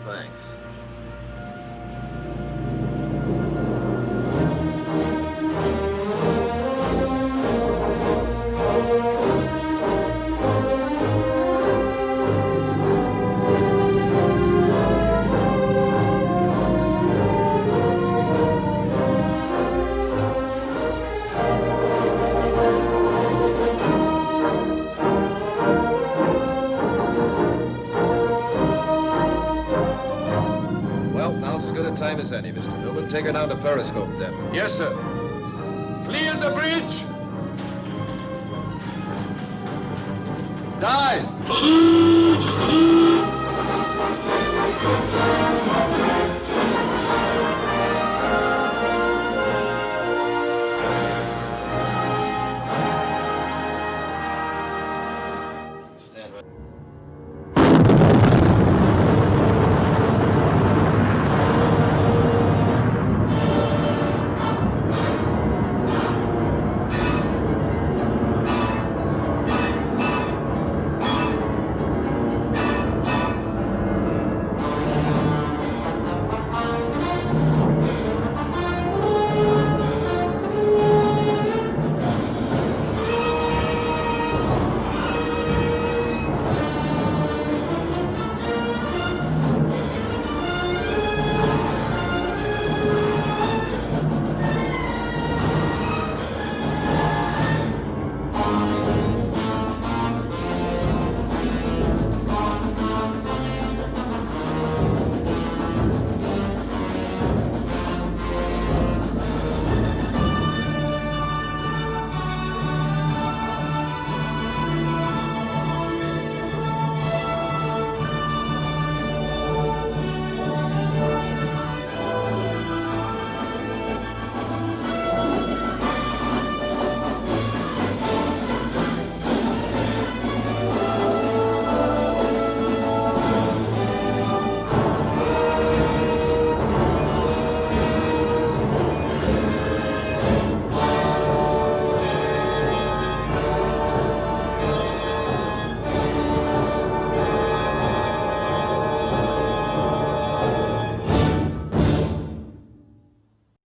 Thanks. Time as any, Mr. Newman. Take her down to periscope depth. Yes, sir. Clear the bridge. Dive. Stand right.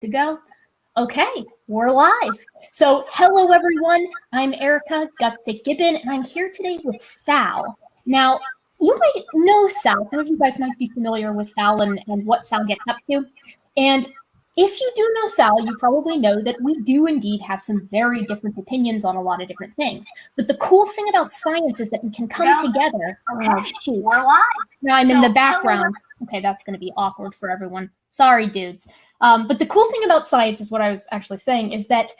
To go. Okay, we're live. So hello everyone, I'm Erika Gutsick Gibbon, and I'm here today with Sal. Now, you might know Sal. Some of you guys might be familiar with Sal and what Sal gets up to. And if you do know Sal, you probably know that we do indeed have some very different opinions on a lot of different things. But the cool thing about science is that we can come together. Oh, shoot. We're live. Now I'm in the background. Okay, that's going to be awkward for everyone. Sorry, dudes. But the cool thing about science is what I was actually saying is that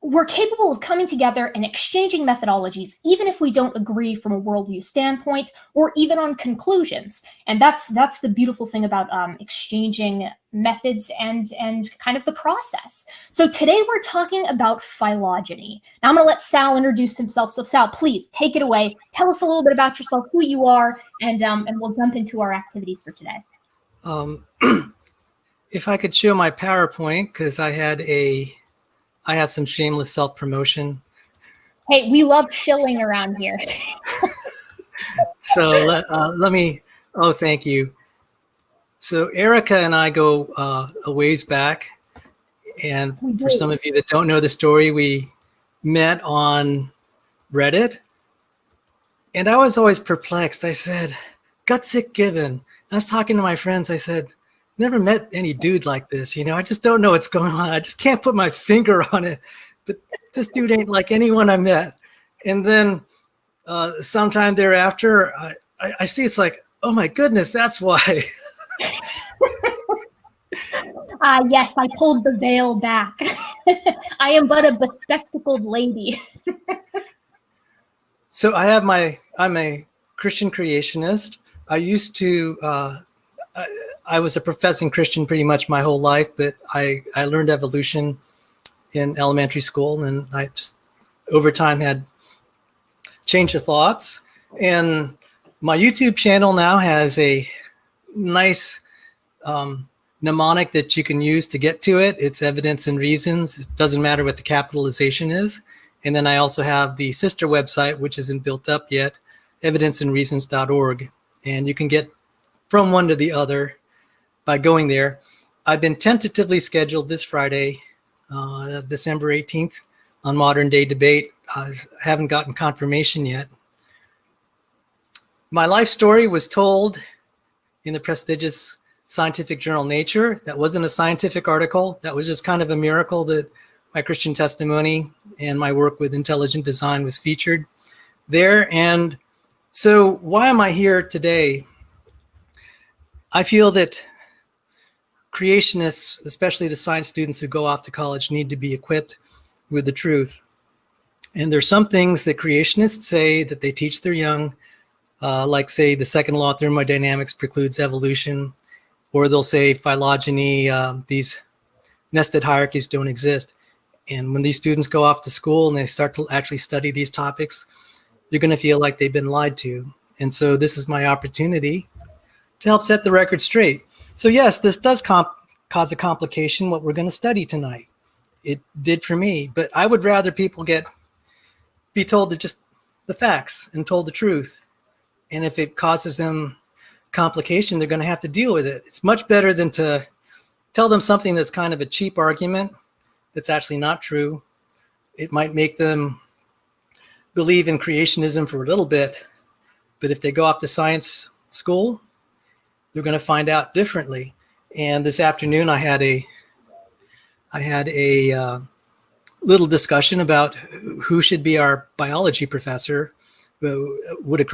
we're capable of coming together and exchanging methodologies, even if we don't agree from a worldview standpoint or even on conclusions. And that's the beautiful thing about exchanging methods and kind of the process. So today we're talking about phylogeny. Now I'm going to let Sal introduce himself. So Sal, please take it away. Tell us a little bit about yourself, who you are, and we'll jump into our activities for today. If I could show my PowerPoint, because I had some shameless self-promotion. Hey, we love shilling around here. So let me, oh, thank you. So Erika and I go a ways back. And for some of you that don't know the story, we met on Reddit. And I was always perplexed. I said, Gutsick Gibbon. I was talking to my friends. I said, never met any dude like this, you know, I just don't know what's going on. I just can't put my finger on it, but this dude ain't like anyone I met. And then sometime thereafter, I see it's like, oh my goodness, that's why. Yes, I pulled the veil back. I am but a bespectacled lady. So I'm a Christian creationist. I used to, I was a professing Christian pretty much my whole life, but I learned evolution in elementary school, and I just over time had changed of thoughts. And my YouTube channel now has a nice mnemonic that you can use to get to it. It's Evidence and Reasons. It doesn't matter what the capitalization is. And then I also have the sister website, which isn't built up yet, evidenceandreasons.org. And you can get from one to the other by going there. I've been tentatively scheduled this Friday, December 18th, on Modern Day Debate. I haven't gotten confirmation yet. My life story was told in the prestigious scientific journal Nature. That wasn't a scientific article. That was just kind of a miracle that my Christian testimony and my work with intelligent design was featured there. And so why am I here today? I feel that creationists, especially the science students who go off to college, need to be equipped with the truth. And there's some things that creationists say that they teach their young, like say the second law of thermodynamics precludes evolution, or they'll say phylogeny, these nested hierarchies don't exist. And when these students go off to school and they start to actually study these topics, they're going to feel like they've been lied to. And so this is my opportunity to help set the record straight. So yes, this does cause a complication, what we're going to study tonight. It did for me, but I would rather people be told just the facts and told the truth. And if it causes them complication, they're going to have to deal with it. It's much better than to tell them something that's kind of a cheap argument that's actually not true. It might make them believe in creationism for a little bit, but if they go off to science school, they're going to find out differently. And this afternoon, I had a little discussion about who should be our biology professor. What would a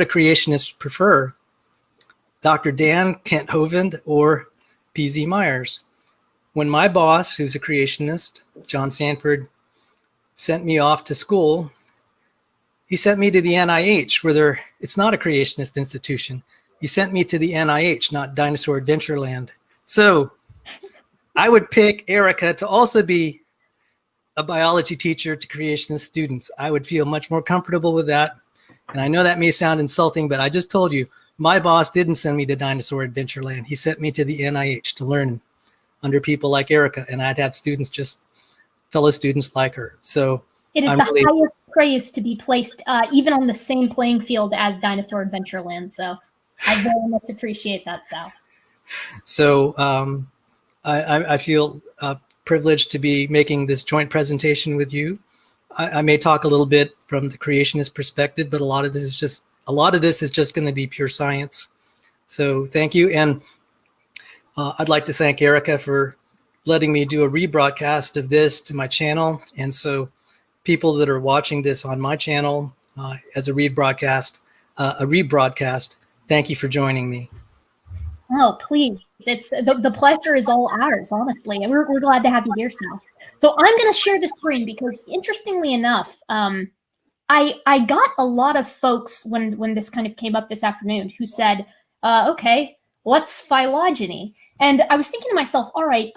creationist prefer? Dr. Dan Kent Hovind or P.Z. Myers? When my boss, who's a creationist, John Sanford, sent me off to school, he sent me to the NIH, where it's not a creationist institution. He sent me to the NIH, not Dinosaur Adventureland. So I would pick Erika to also be a biology teacher to creationist students. I would feel much more comfortable with that. And I know that may sound insulting, but I just told you, my boss didn't send me to Dinosaur Adventureland. He sent me to the NIH to learn under people like Erika, and I'd have students, just fellow students like her. So it is highest praise to be placed even on the same playing field as Dinosaur Adventureland. So I very much appreciate that, Sal. So I feel privileged to be making this joint presentation with you. I may talk a little bit from the creationist perspective, but a lot of this is just going to be pure science. So thank you. And I'd like to thank Erika for letting me do a rebroadcast of this to my channel. And so people that are watching this on my channel as a rebroadcast, thank you for joining me. Oh, please. It's the pleasure is all ours, honestly. And we're glad to have you here, Sal. So I'm going to share the screen because, interestingly enough, I got a lot of folks when this kind of came up this afternoon who said, okay, what's phylogeny? And I was thinking to myself, all right,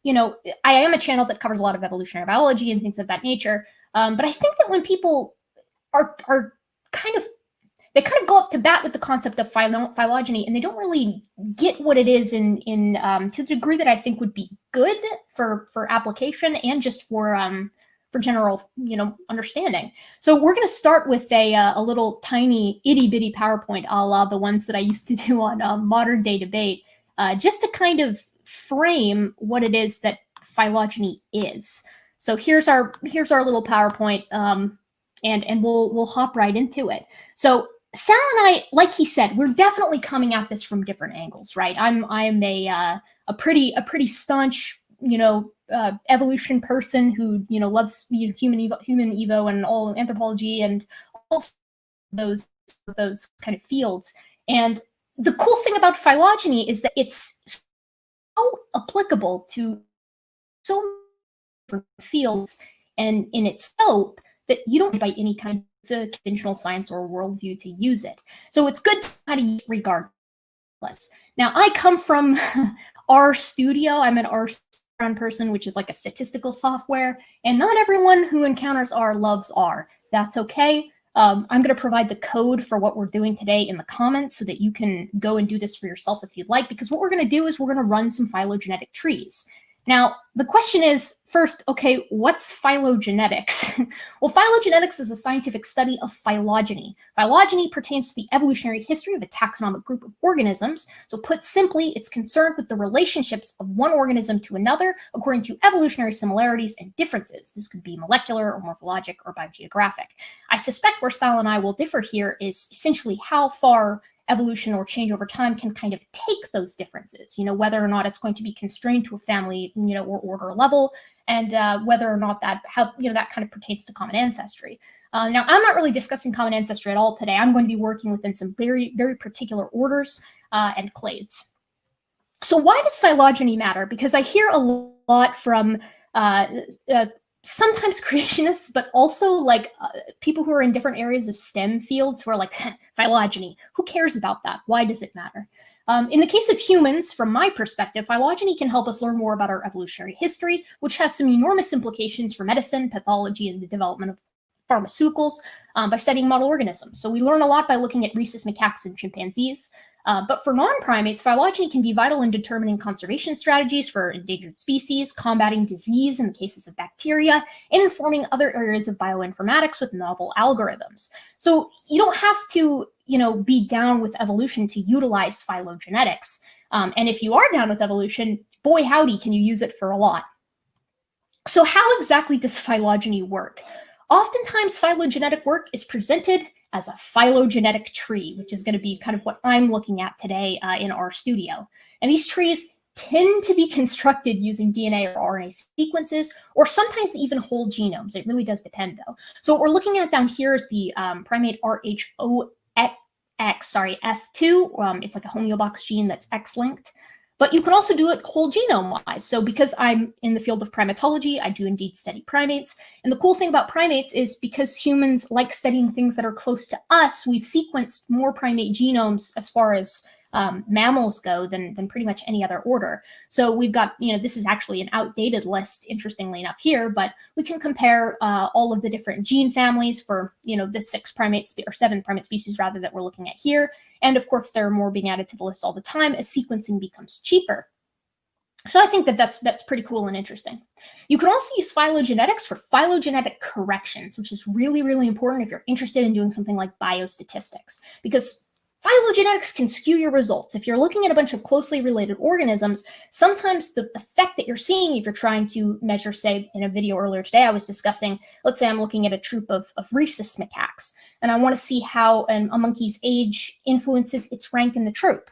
you know, I am a channel that covers a lot of evolutionary biology and things of that nature. But I think that when people are kind of go up to bat with the concept of phylogeny, and they don't really get what it is in to the degree that I think would be good for application and just for general, you know, understanding. So we're going to start with a little tiny itty bitty PowerPoint a la the ones that I used to do on Modern Day Debate, just to kind of frame what it is that phylogeny is. So here's our little PowerPoint, and we'll hop right into it. So Sal and I, like he said, we're definitely coming at this from different angles, right? I'm a pretty staunch, you know, evolution person who, you know, loves human evo and all anthropology and all those kind of fields. And the cool thing about phylogeny is that it's so applicable to so many different fields and in its scope that you don't invite any kind of conventional science or worldview to use it. So it's good to kind of use regardless. Now, I come from RStudio. I'm an R person, which is like a statistical software, and not everyone who encounters R loves R. That's okay. I'm going to provide the code for what we're doing today in the comments so that you can go and do this for yourself if you'd like, because what we're going to do is we're going to run some phylogenetic trees. Now, the question is, first, okay, what's phylogenetics? Well, phylogenetics is a scientific study of phylogeny. Phylogeny pertains to the evolutionary history of a taxonomic group of organisms. So put simply, it's concerned with the relationships of one organism to another according to evolutionary similarities and differences. This could be molecular or morphologic or biogeographic. I suspect where Sal and I will differ here is essentially how far evolution or change over time can kind of take those differences, whether or not it's going to be constrained to a family, or order level, and whether or not that kind of pertains to common ancestry. Now, I'm not really discussing common ancestry at all today. I'm going to be working within some very, very particular orders and clades. So why does phylogeny matter? Because I hear a lot from sometimes creationists, but also like people who are in different areas of STEM fields who are like, phylogeny, who cares about that? Why does it matter? In the case of humans, from my perspective, phylogeny can help us learn more about our evolutionary history, which has some enormous implications for medicine, pathology, and the development of pharmaceuticals by studying model organisms. So we learn a lot by looking at rhesus macaques and chimpanzees. But for non-primates, phylogeny can be vital in determining conservation strategies for endangered species, combating disease in the cases of bacteria, and informing other areas of bioinformatics with novel algorithms. So you don't have to, be down with evolution to utilize phylogenetics. And if you are down with evolution, boy howdy, can you use it for a lot. So how exactly does phylogeny work? Oftentimes, phylogenetic work is presented as a phylogenetic tree, which is going to be kind of what I'm looking at today in our studio. And these trees tend to be constructed using DNA or RNA sequences, or sometimes even whole genomes. It really does depend, though. So what we're looking at down here is the primate F2. It's like a homeobox gene that's X-linked. But you can also do it whole genome-wise. So because I'm in the field of primatology, I do indeed study primates. And the cool thing about primates is because humans like studying things that are close to us, we've sequenced more primate genomes as far as mammals go than pretty much any other order. So we've got, this is actually an outdated list, interestingly enough here, but we can compare all of the different gene families for, the 7 primate species rather that we're looking at here. And of course, there are more being added to the list all the time as sequencing becomes cheaper. So I think that that's pretty cool and interesting. You can also use phylogenetics for phylogenetic corrections, which is really, really important if you're interested in doing something like biostatistics, because phylogenetics can skew your results. If you're looking at a bunch of closely related organisms, sometimes the effect that you're seeing if you're trying to measure, say, in a video earlier today, I was discussing, let's say I'm looking at a troop of rhesus macaques, and I want to see how a monkey's age influences its rank in the troop.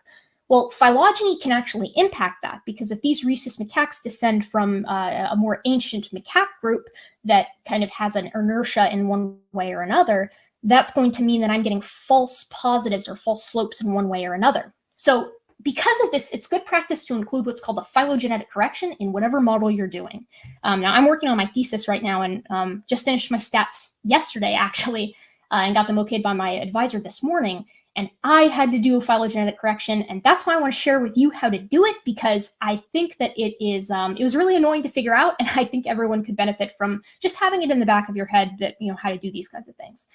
Well, phylogeny can actually impact that, because if these rhesus macaques descend from a more ancient macaque group that kind of has an inertia in one way or another, that's going to mean that I'm getting false positives or false slopes in one way or another. So because of this, it's good practice to include what's called a phylogenetic correction in whatever model you're doing. Now, I'm working on my thesis right now and just finished my stats yesterday, actually, and got them okayed by my advisor this morning. And I had to do a phylogenetic correction, and that's why I want to share with you how to do it, because I think that it was really annoying to figure out, and I think everyone could benefit from just having it in the back of your head that, how to do these kinds of things.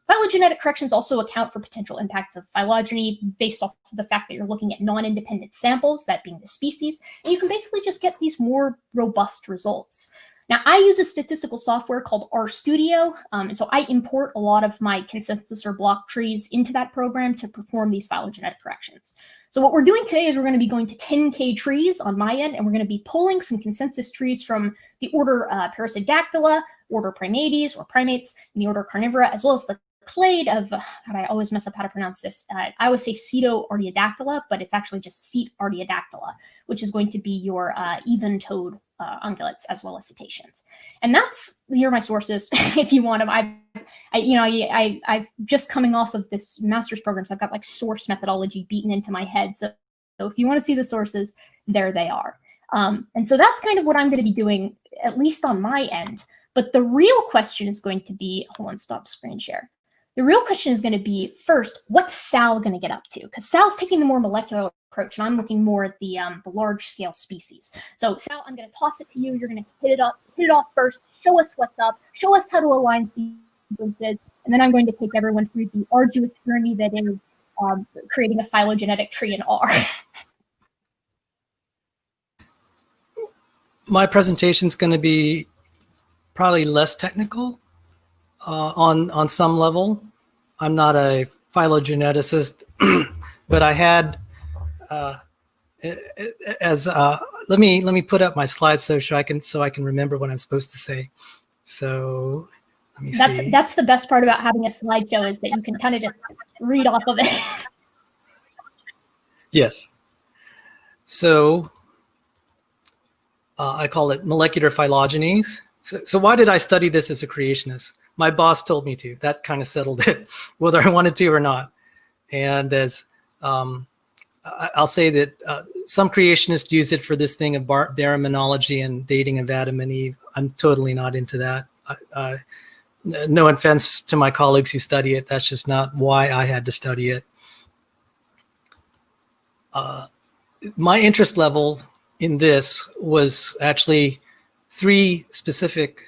Phylogenetic corrections also account for potential impacts of phylogeny based off of the fact that you're looking at non-independent samples, that being the species, and you can basically just get these more robust results. Now, I use a statistical software called RStudio, and so I import a lot of my consensus or block trees into that program to perform these phylogenetic corrections. So what we're doing today is we're going to be going to 10K trees on my end, and we're going to be pulling some consensus trees from the order Perissodactyla, order Primates or primates, and the order Carnivora, as well as the clade of, God, I always mess up how to pronounce this. I always say Ceto-Artiodactyla, but it's actually just Ceto-Artiodactyla, which is going to be your even-toed ungulates as well as cetaceans. And here are my sources if you want them. I've just coming off of this master's program, so I've got like source methodology beaten into my head. So if you want to see the sources, there they are. And so that's kind of what I'm going to be doing, at least on my end. But the real question is going to be, hold on, stop screen share. The real question is going to be, first, what's Sal going to get up to? Because Sal's taking the more molecular approach, and I'm looking more at the large-scale species. So, Sal, I'm going to toss it to you. You're going to hit it off first. Show us what's up. Show us how to align sequences, and then I'm going to take everyone through the arduous journey that is creating a phylogenetic tree in R. my presentation is going to be probably less technical on some level. I'm not a phylogeneticist, but I had let me put up my slides so I can remember what I'm supposed to say. So let me see. That's the best part about having a slideshow, is that you can kind of just read off of it. Yes. So I call it molecular phylogenies. So why did I study this as a creationist? My boss told me to. That kind of settled it, whether I wanted to or not. And as I'll say that some creationists use it for this thing of baraminology and dating of Adam and Eve. I'm totally not into that. No offense to my colleagues who study it. That's just not why I had to study it. My interest level in this was actually 3 specific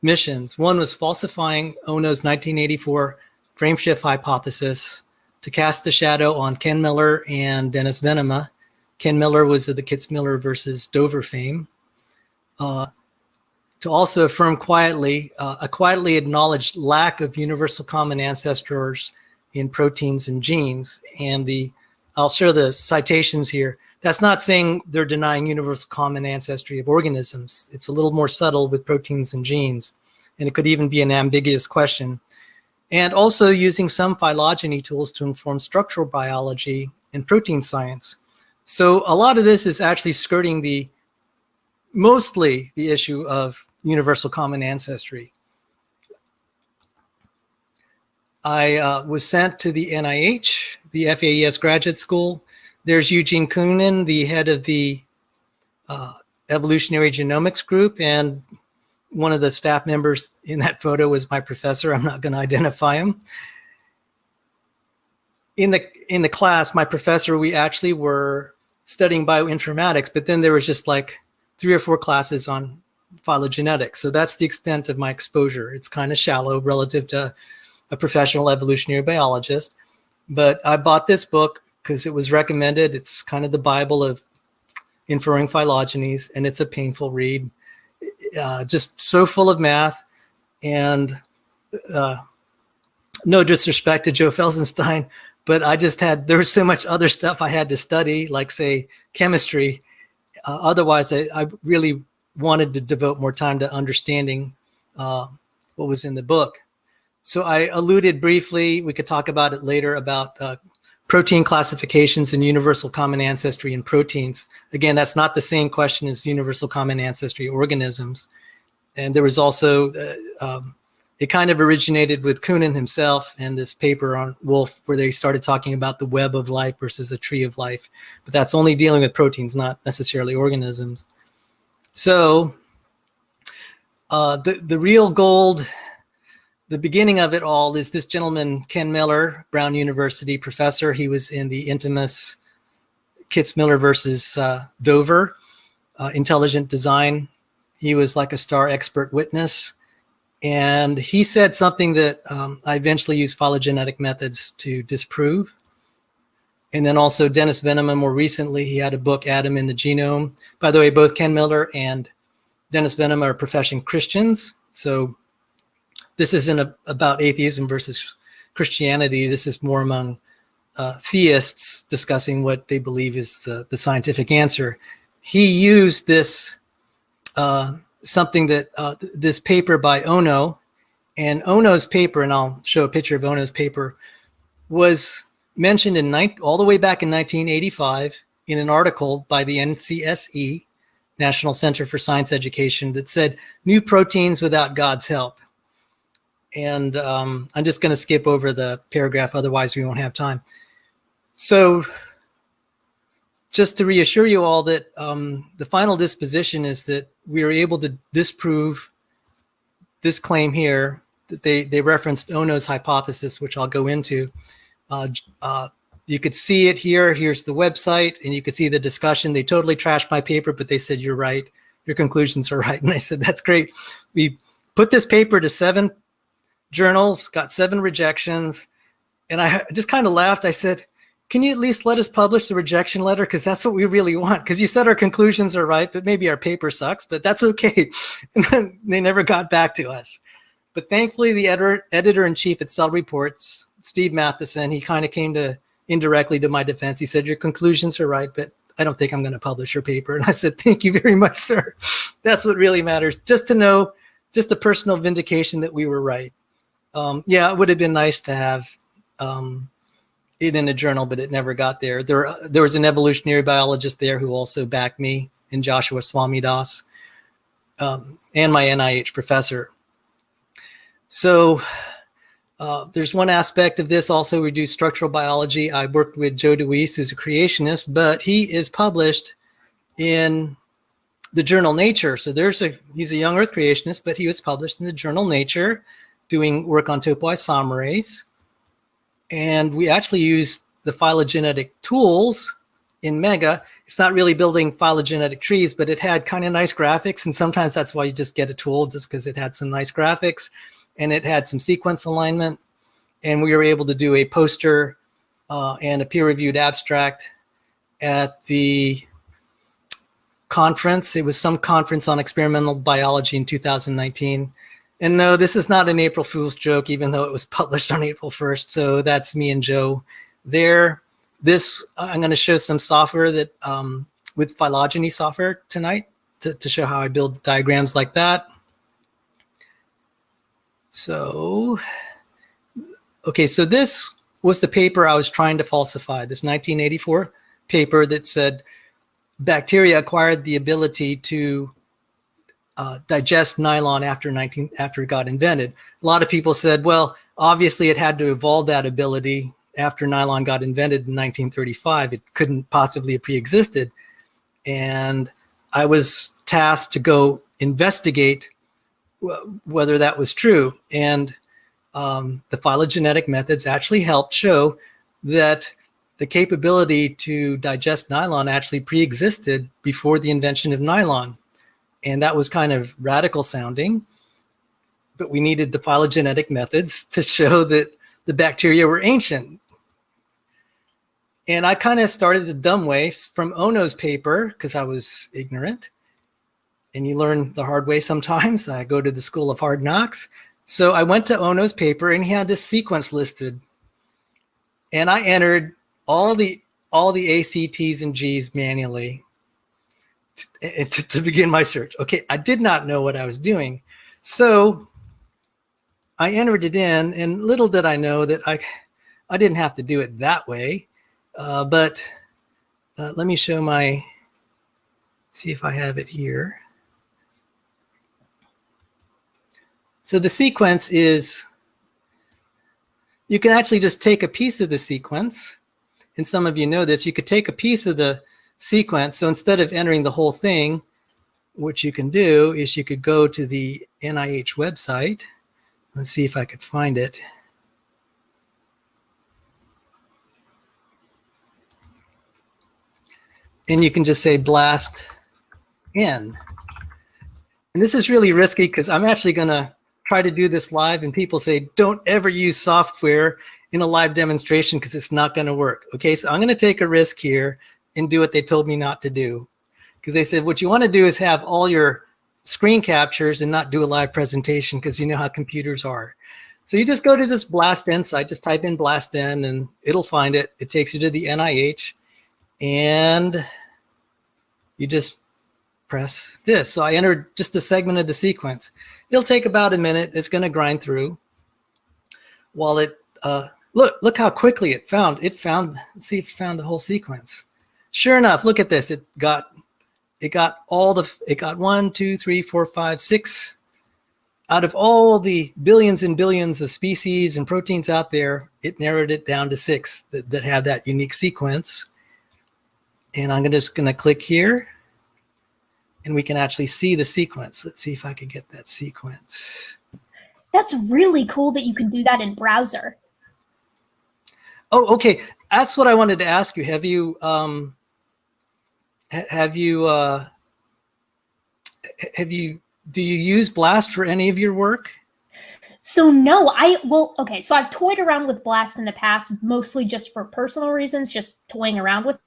missions. One was falsifying Ono's 1984 frameshift hypothesis to cast a shadow on Ken Miller and Dennis Venema. Ken Miller was of the Kitzmiller versus Dover fame. To also affirm a quietly acknowledged lack of universal common ancestors in proteins and genes. And I'll show the citations here. That's not saying they're denying universal common ancestry of organisms. It's a little more subtle with proteins and genes, and it could even be an ambiguous question. And also using some phylogeny tools to inform structural biology and protein science. So a lot of this is actually skirting mostly the issue of universal common ancestry. I was sent to the NIH, the FAES graduate school. There's Eugene Koonin, the head of the Evolutionary Genomics group, and one of the staff members in that photo was my professor. I'm not going to identify him. In the class, my professor, we actually were studying bioinformatics, but then there was just like 3 or 4 classes on phylogenetics. So that's the extent of my exposure. It's kind of shallow relative to a professional evolutionary biologist. But I bought this book because it was recommended. It's kind of the Bible of inferring phylogenies, and it's a painful read. Just so full of math, and no disrespect to Joe Felsenstein, but there was so much other stuff I had to study, like say chemistry. Otherwise, I really wanted to devote more time to understanding what was in the book. So I alluded briefly, we could talk about it later, about protein classifications and universal common ancestry in proteins. Again, that's not the same question as universal common ancestry organisms. And there was also, it kind of originated with Koonin himself and this paper on Wolf, where they started talking about the web of life versus the tree of life. But that's only dealing with proteins, not necessarily organisms. So the real gold, the beginning of it all, is this gentleman, Ken Miller, Brown University professor. He was in the infamous Kitzmiller versus Dover intelligent design. He was like a star expert witness. And he said something that I eventually used phylogenetic methods to disprove. And then also Dennis Venema, more recently, he had a book, Adam in the Genome. By the way, both Ken Miller and Dennis Venema are profession Christians. So this isn't about atheism versus Christianity. This is more among theists discussing what they believe is the scientific answer. He used this, something that, this paper by Ono, and Ono's paper, and I'll show a picture of Ono's paper, was mentioned all the way back in 1985 in an article by the NCSE, National Center for Science Education, that said, "New proteins without God's help." And I'm just going to skip over the paragraph, otherwise we won't have time. So just to reassure you all that the final disposition is that we are able to disprove this claim here, that they referenced Ono's hypothesis, which I'll go into. You could see it here. Here's the website, and you could see the discussion. They totally trashed my paper, but they said, "You're right. Your conclusions are right." And I said, "That's great." We put this paper to 7 journals, got 7 rejections. And I just kind of laughed. I said, can you at least let us publish the rejection letter? Because that's what we really want. Because you said our conclusions are right, but maybe our paper sucks, but that's okay. And then they never got back to us. But thankfully, the editor-in-chief at Cell Reports, Steve Matheson, he kind of came indirectly to my defense. He said, your conclusions are right, but I don't think I'm going to publish your paper. And I said, thank you very much, sir. That's what really matters. Just to know, just the personal vindication that we were right. Yeah, it would have been nice to have it in a journal, but it never got there. There was an evolutionary biologist there who also backed me, in Joshua Swamidas, and my NIH professor. So there's one aspect of this also. We do structural biology. I worked with Joe DeWeese, who's a creationist, but he is published in the journal Nature. So he's a young Earth creationist, but he was published in the journal Nature doing work on topoisomerase. And we actually use the phylogenetic tools in Mega. It's not really building phylogenetic trees, but it had kind of nice graphics. And sometimes that's why you just get a tool, just because it had some nice graphics and it had some sequence alignment. And we were able to do a poster and a peer-reviewed abstract at the conference. It was some conference on experimental biology in 2019. And no, this is not an April Fool's joke, even though it was published on April 1st. So that's me and Joe there. I'm going to show some software that with phylogeny software tonight to show how I build diagrams like that. So, okay, so this was the paper I was trying to falsify, this 1984 paper that said bacteria acquired the ability to digest nylon after it got invented. A lot of people said, well, obviously it had to evolve that ability after nylon got invented in 1935. It couldn't possibly have pre-existed. And I was tasked to go investigate whether that was true. And the phylogenetic methods actually helped show that the capability to digest nylon actually pre-existed before the invention of nylon. And that was kind of radical sounding, but we needed the phylogenetic methods to show that the bacteria were ancient. And I kind of started the dumb way from Ono's paper because I was ignorant. And you learn the hard way sometimes. I go to the School of Hard Knocks. So I went to Ono's paper and he had this sequence listed. And I entered all the ACTs and Gs manually to begin my search. Okay, I did not know what I was doing. So I entered it in, and little did I know that I didn't have to do it that way. But let me show see if I have it here. So the sequence is, you can actually just take a piece of the sequence. And some of you know this, you could take a piece of the sequence. So instead of entering the whole thing, what you can do is you could go to the NIH website. Let's see if I could find it. And you can just say BLASTN. And this is really risky because I'm actually going to try to do this live, and people say, don't ever use software in a live demonstration because it's not going to work. Okay, so I'm going to take a risk here and do what they told me not to do. Because they said, what you want to do is have all your screen captures and not do a live presentation because you know how computers are. So you just go to this BLASTN site, just type in BLASTN and it'll find it. It takes you to the NIH and you just press this. So I entered just a segment of the sequence. It'll take about a minute. It's going to grind through while it, look how quickly it found, let's see if it found the whole sequence. Sure enough, look at this. It got 1, 2, 3, 4, 5, 6 out of all the billions and billions of species and proteins out there. It narrowed it down to 6 that have that unique sequence. And I'm just going to click here and we can actually see the sequence. Let's see if I can get that sequence. That's really cool that you can do that in browser. Oh, okay. That's what I wanted to ask you. Do you use BLAST for any of your work? So no, okay, so I've toyed around with BLAST in the past, mostly just for personal reasons, just toying around with.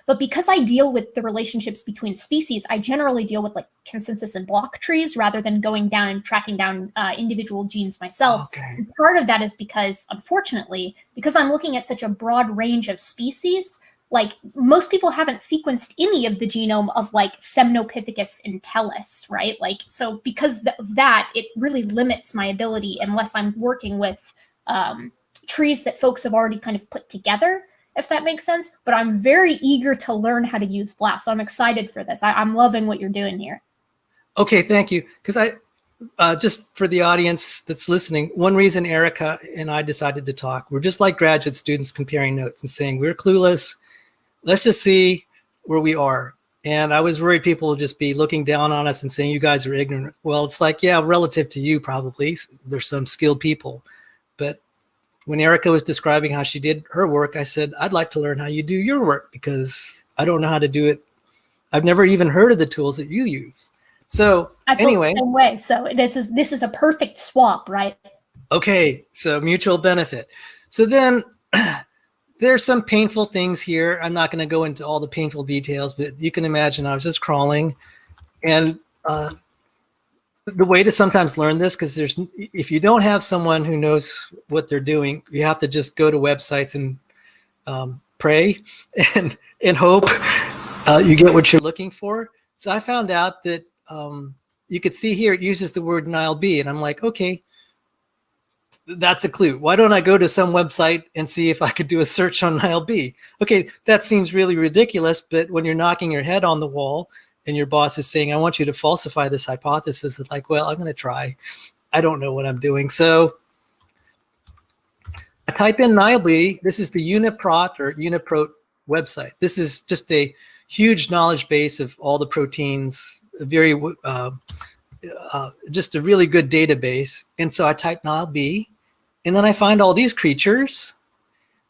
But because I deal with the relationships between species, I generally deal with like consensus and block trees rather than going down and tracking down individual genes myself. Okay. And part of that is because, unfortunately, because I'm looking at such a broad range of species, like most people haven't sequenced any of the genome of like Semnopithecus entellus, right? Like, so because of that, it really limits my ability unless I'm working with trees that folks have already kind of put together, if that makes sense. But I'm very eager to learn how to use BLAST. So I'm excited for this. I'm loving what you're doing here. Okay, thank you. Because just for the audience that's listening, one reason Erika and I decided to talk, we're just like graduate students comparing notes and saying, we're clueless. Let's just see where we are. And I was worried people would just be looking down on us and saying, you guys are ignorant. Well, it's like, yeah, relative to you, probably. There's some skilled people. But when Erika was describing how she did her work, I said, I'd like to learn how you do your work because I don't know how to do it. I've never even heard of the tools that you use. So anyway. The same way. So this is a perfect swap, right? Okay, so mutual benefit. So then there's some painful things here. I'm not going to go into all the painful details, but you can imagine I was just crawling. And the way to sometimes learn this, because if you don't have someone who knows what they're doing, you have to just go to websites and pray and hope you get what you're looking for. So I found out that you could see here it uses the word NILB, and I'm like, okay, that's a clue. Why don't I go to some website and see if I could do a search on NILB? Okay, that seems really ridiculous, but when you're knocking your head on the wall and your boss is saying, I want you to falsify this hypothesis, it's like, well, I'm going to try. I don't know what I'm doing. So I type in NILB. This is the Uniprot or Uniprot website. This is just a huge knowledge base of all the proteins, just a really good database. And so I type NILB, and then I find all these creatures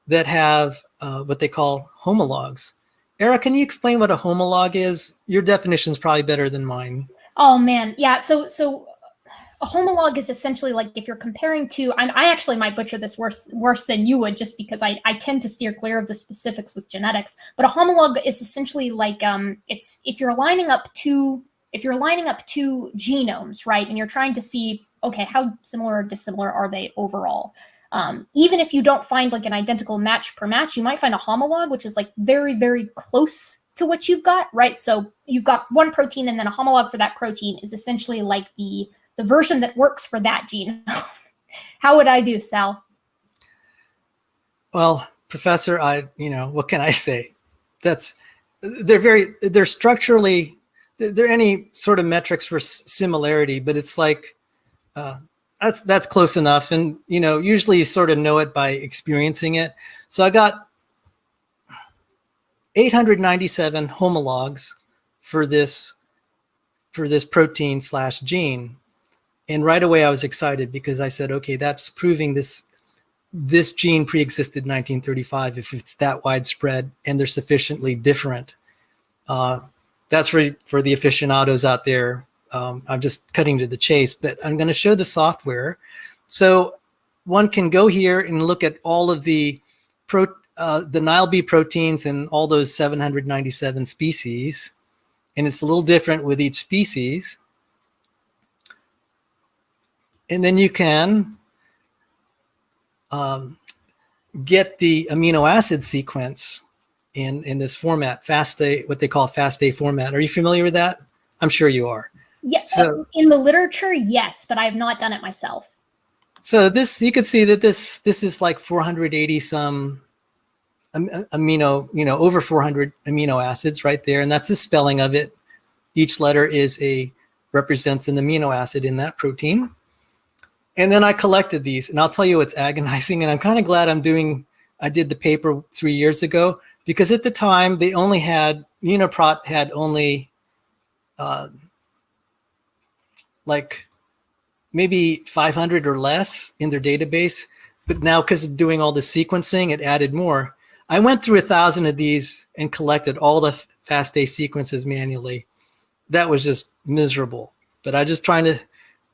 that have what they call homologs. Erika, can you explain what a homolog is? Your definition is probably better than mine. Oh man, yeah. So a homolog is essentially like if you're comparing two. I actually might butcher this worse than you would, just because I tend to steer clear of the specifics with genetics. But a homolog is essentially like it's if you're lining up two genomes, right, and you're trying to see, okay, how similar or dissimilar are they overall? Even if you don't find like an identical match per match, you might find a homolog, which is like very, very close to what you've got, right? So you've got one protein, and then a homolog for that protein is essentially like the version that works for that gene. How would I do, Sal? Well, Professor, what can I say? They're structurally, there are any sort of metrics for similarity, but it's like, that's close enough. And, usually you sort of know it by experiencing it. So I got 897 homologs for this protein / gene. And right away I was excited because I said, okay, that's proving this gene pre-existed in 1935 if it's that widespread and they're sufficiently different. That's for the aficionados out there. I'm just cutting to the chase, but I'm going to show the software. So one can go here and look at all of the NILB proteins in all those 797 species. And it's a little different with each species. And then you can get the amino acid sequence in this format, FASTA, what they call FASTA format. Are you familiar with that? I'm sure you are. Yes, so, in the literature, yes, but I have not done it myself. So you can see that this is like 480 some over 400 amino acids right there, and that's the spelling of it. Each letter represents an amino acid in that protein. And then I collected these, and I'll tell you it's agonizing, and I'm kind of glad I did the paper 3 years ago, because at the time Uniprot had only like maybe 500 or less in their database, but now because of doing all the sequencing, it added more. I went through 1,000 of these and collected all the FASTA sequences manually. That was just miserable, but I just trying to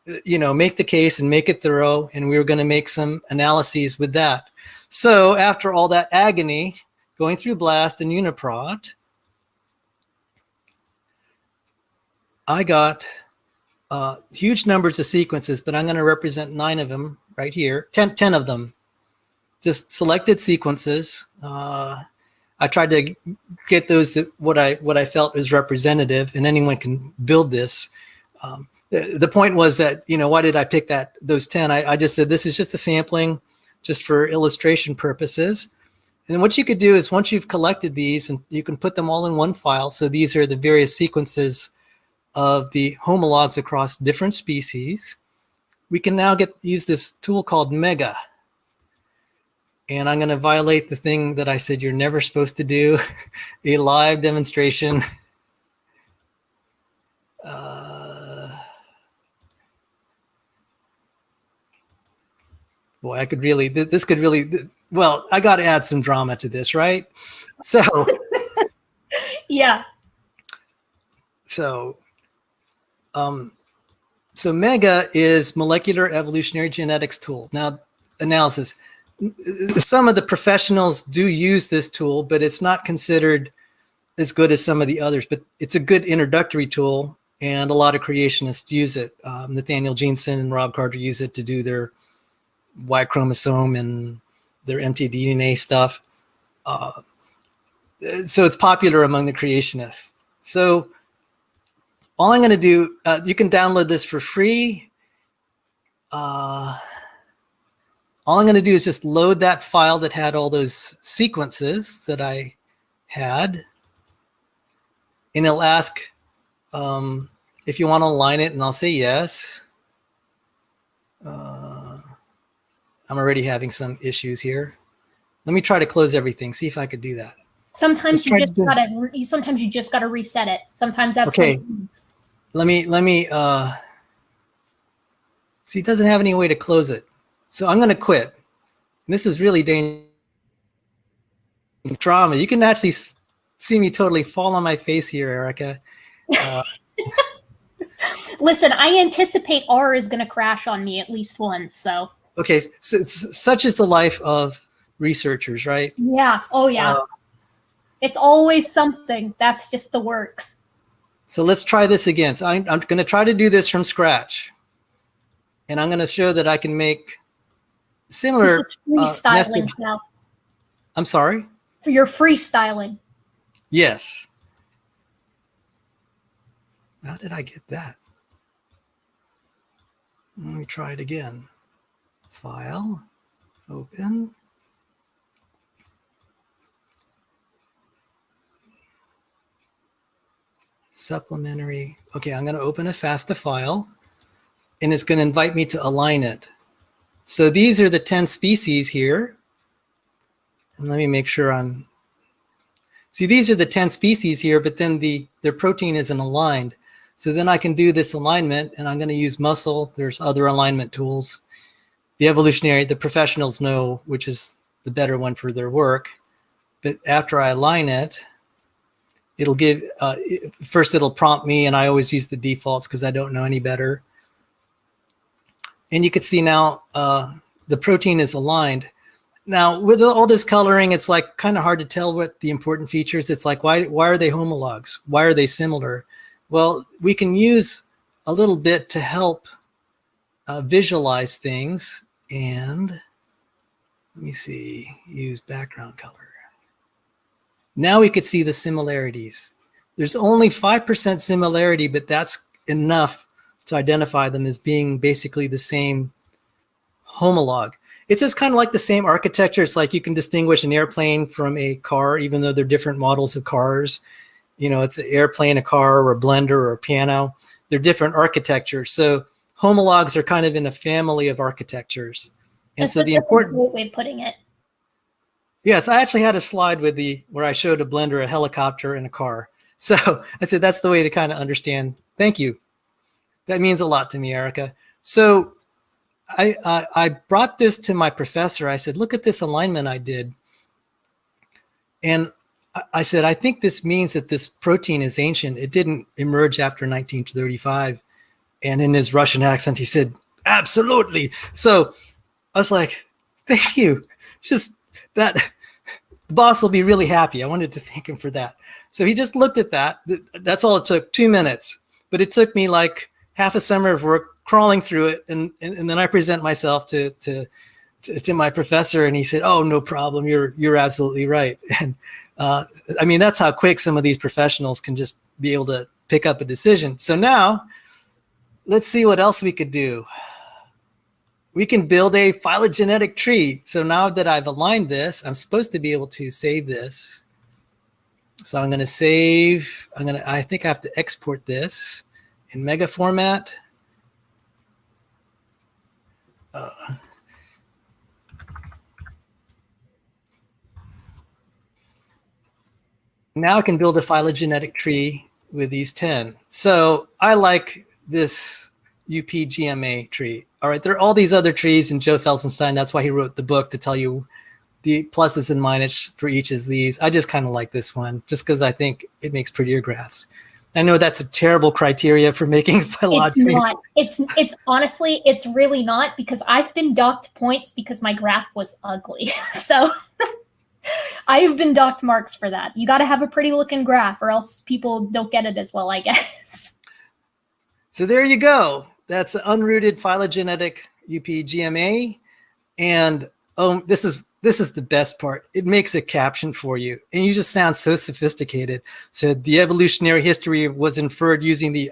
make the case and make it thorough, and we were going to make some analyses with that. So after all that agony, going through BLAST and Uniprot, I got huge numbers of sequences, but I'm going to represent 9 of them right here, 10 of them, just selected sequences. I tried to get those what I felt is representative, and anyone can build this. The point was that, why did I pick those 10? I just said this is just a sampling, just for illustration purposes. And what you could do is once you've collected these, and you can put them all in one file. So these are the various sequences of the homologs across different species. We can now use this tool called Mega. And I'm going to violate the thing that I said you're never supposed to do, a live demonstration. Boy, I could really, this could really, well, I got to add some drama to this, right? So, yeah. So Mega is molecular evolutionary genetics tool. Now, analysis. Some of the professionals do use this tool, but it's not considered as good as some of the others, but it's a good introductory tool, and a lot of creationists use it. Nathaniel Jeanson and Rob Carter use it to do their Y chromosome and their mtDNA stuff. So it's popular among the creationists. So all I'm going to do, you can download this for free. All I'm going to do is just load that file that had all those sequences that I had. And it'll ask if you want to align it, and I'll say yes. I'm already having some issues here. Let me try to close everything, see if I could do that. Sometimes you just gotta reset it. Sometimes that's okay. What it means. Let me see, it doesn't have any way to close it. So I'm going to quit. And this is really dangerous drama. You can actually see me totally fall on my face here, Erika. Listen, I anticipate R is going to crash on me at least once. So okay, so such is the life of researchers, right? Yeah. Oh, yeah. It's always something. That's just the works. So let's try this again. So I'm going to try to do this from scratch. And I'm going to show that I can make similar freestyling now. I'm sorry? For your freestyling. Yes. How did I get that? Let me try it again. File, open. Supplementary. Okay, I'm going to open a FASTA file, and it's going to invite me to align it. So these are the 10 species here. And let me make sure see, these are the 10 species here, but then their protein isn't aligned. So then I can do this alignment, and I'm going to use muscle. There's other alignment tools. The professionals know which is the better one for their work. But after I align it, it'll give, first it'll prompt me, and I always use the defaults because I don't know any better. And you can see now the protein is aligned. Now, with all this coloring, it's like kind of hard to tell what the important features. It's like, why are they homologs? Why are they similar? Well, we can use a little bit to help visualize things. And let me see, use background color. Now we could see the similarities. There's only 5% similarity, but that's enough to identify them as being basically the same homolog. It's just kind of like the same architecture. It's like you can distinguish an airplane from a car, even though they're different models of cars. You know, it's an airplane, a car, or a blender, or a piano. They're different architectures. So homologs are kind of in a family of architectures. And that's so the important way of putting it. Yes, I actually had a slide with where I showed a blender, a helicopter, and a car. So I said that's the way to kind of understand. Thank you. That means a lot to me, Erika. So I brought this to my professor. I said, look at this alignment I did. And I said, I think this means that this protein is ancient. It didn't emerge after 1935. And in his Russian accent, he said, absolutely. So I was like, thank you. Just that, the boss will be really happy. I wanted to thank him for that. So he just looked at that. That's all it took, 2 minutes. But it took me like half a summer of work crawling through it. And then I present myself to my professor, and he said, oh, no problem. You're absolutely right. And I mean, that's how quick some of these professionals can just be able to pick up a decision. So now let's see what else we could do. We can build a phylogenetic tree. So now that I've aligned this, I'm supposed to be able to save this. So I'm going to save, I think I have to export this in mega format. Now I can build a phylogenetic tree with these 10. So I like this UPGMA tree. All right, there are all these other trees, and Joe Felsenstein, that's why he wrote the book, to tell you the pluses and minuses for each of these. I just kind of like this one, just because I think it makes prettier graphs. I know that's a terrible criteria for making phylogeny. It's not. It's honestly, it's really not, because I've been docked points because my graph was ugly. So I've been docked marks for that. You got to have a pretty looking graph, or else people don't get it as well, I guess. So there you go. That's an unrooted phylogenetic UPGMA. And this is the best part. It makes a caption for you, and you just sound so sophisticated. So the evolutionary history was inferred using the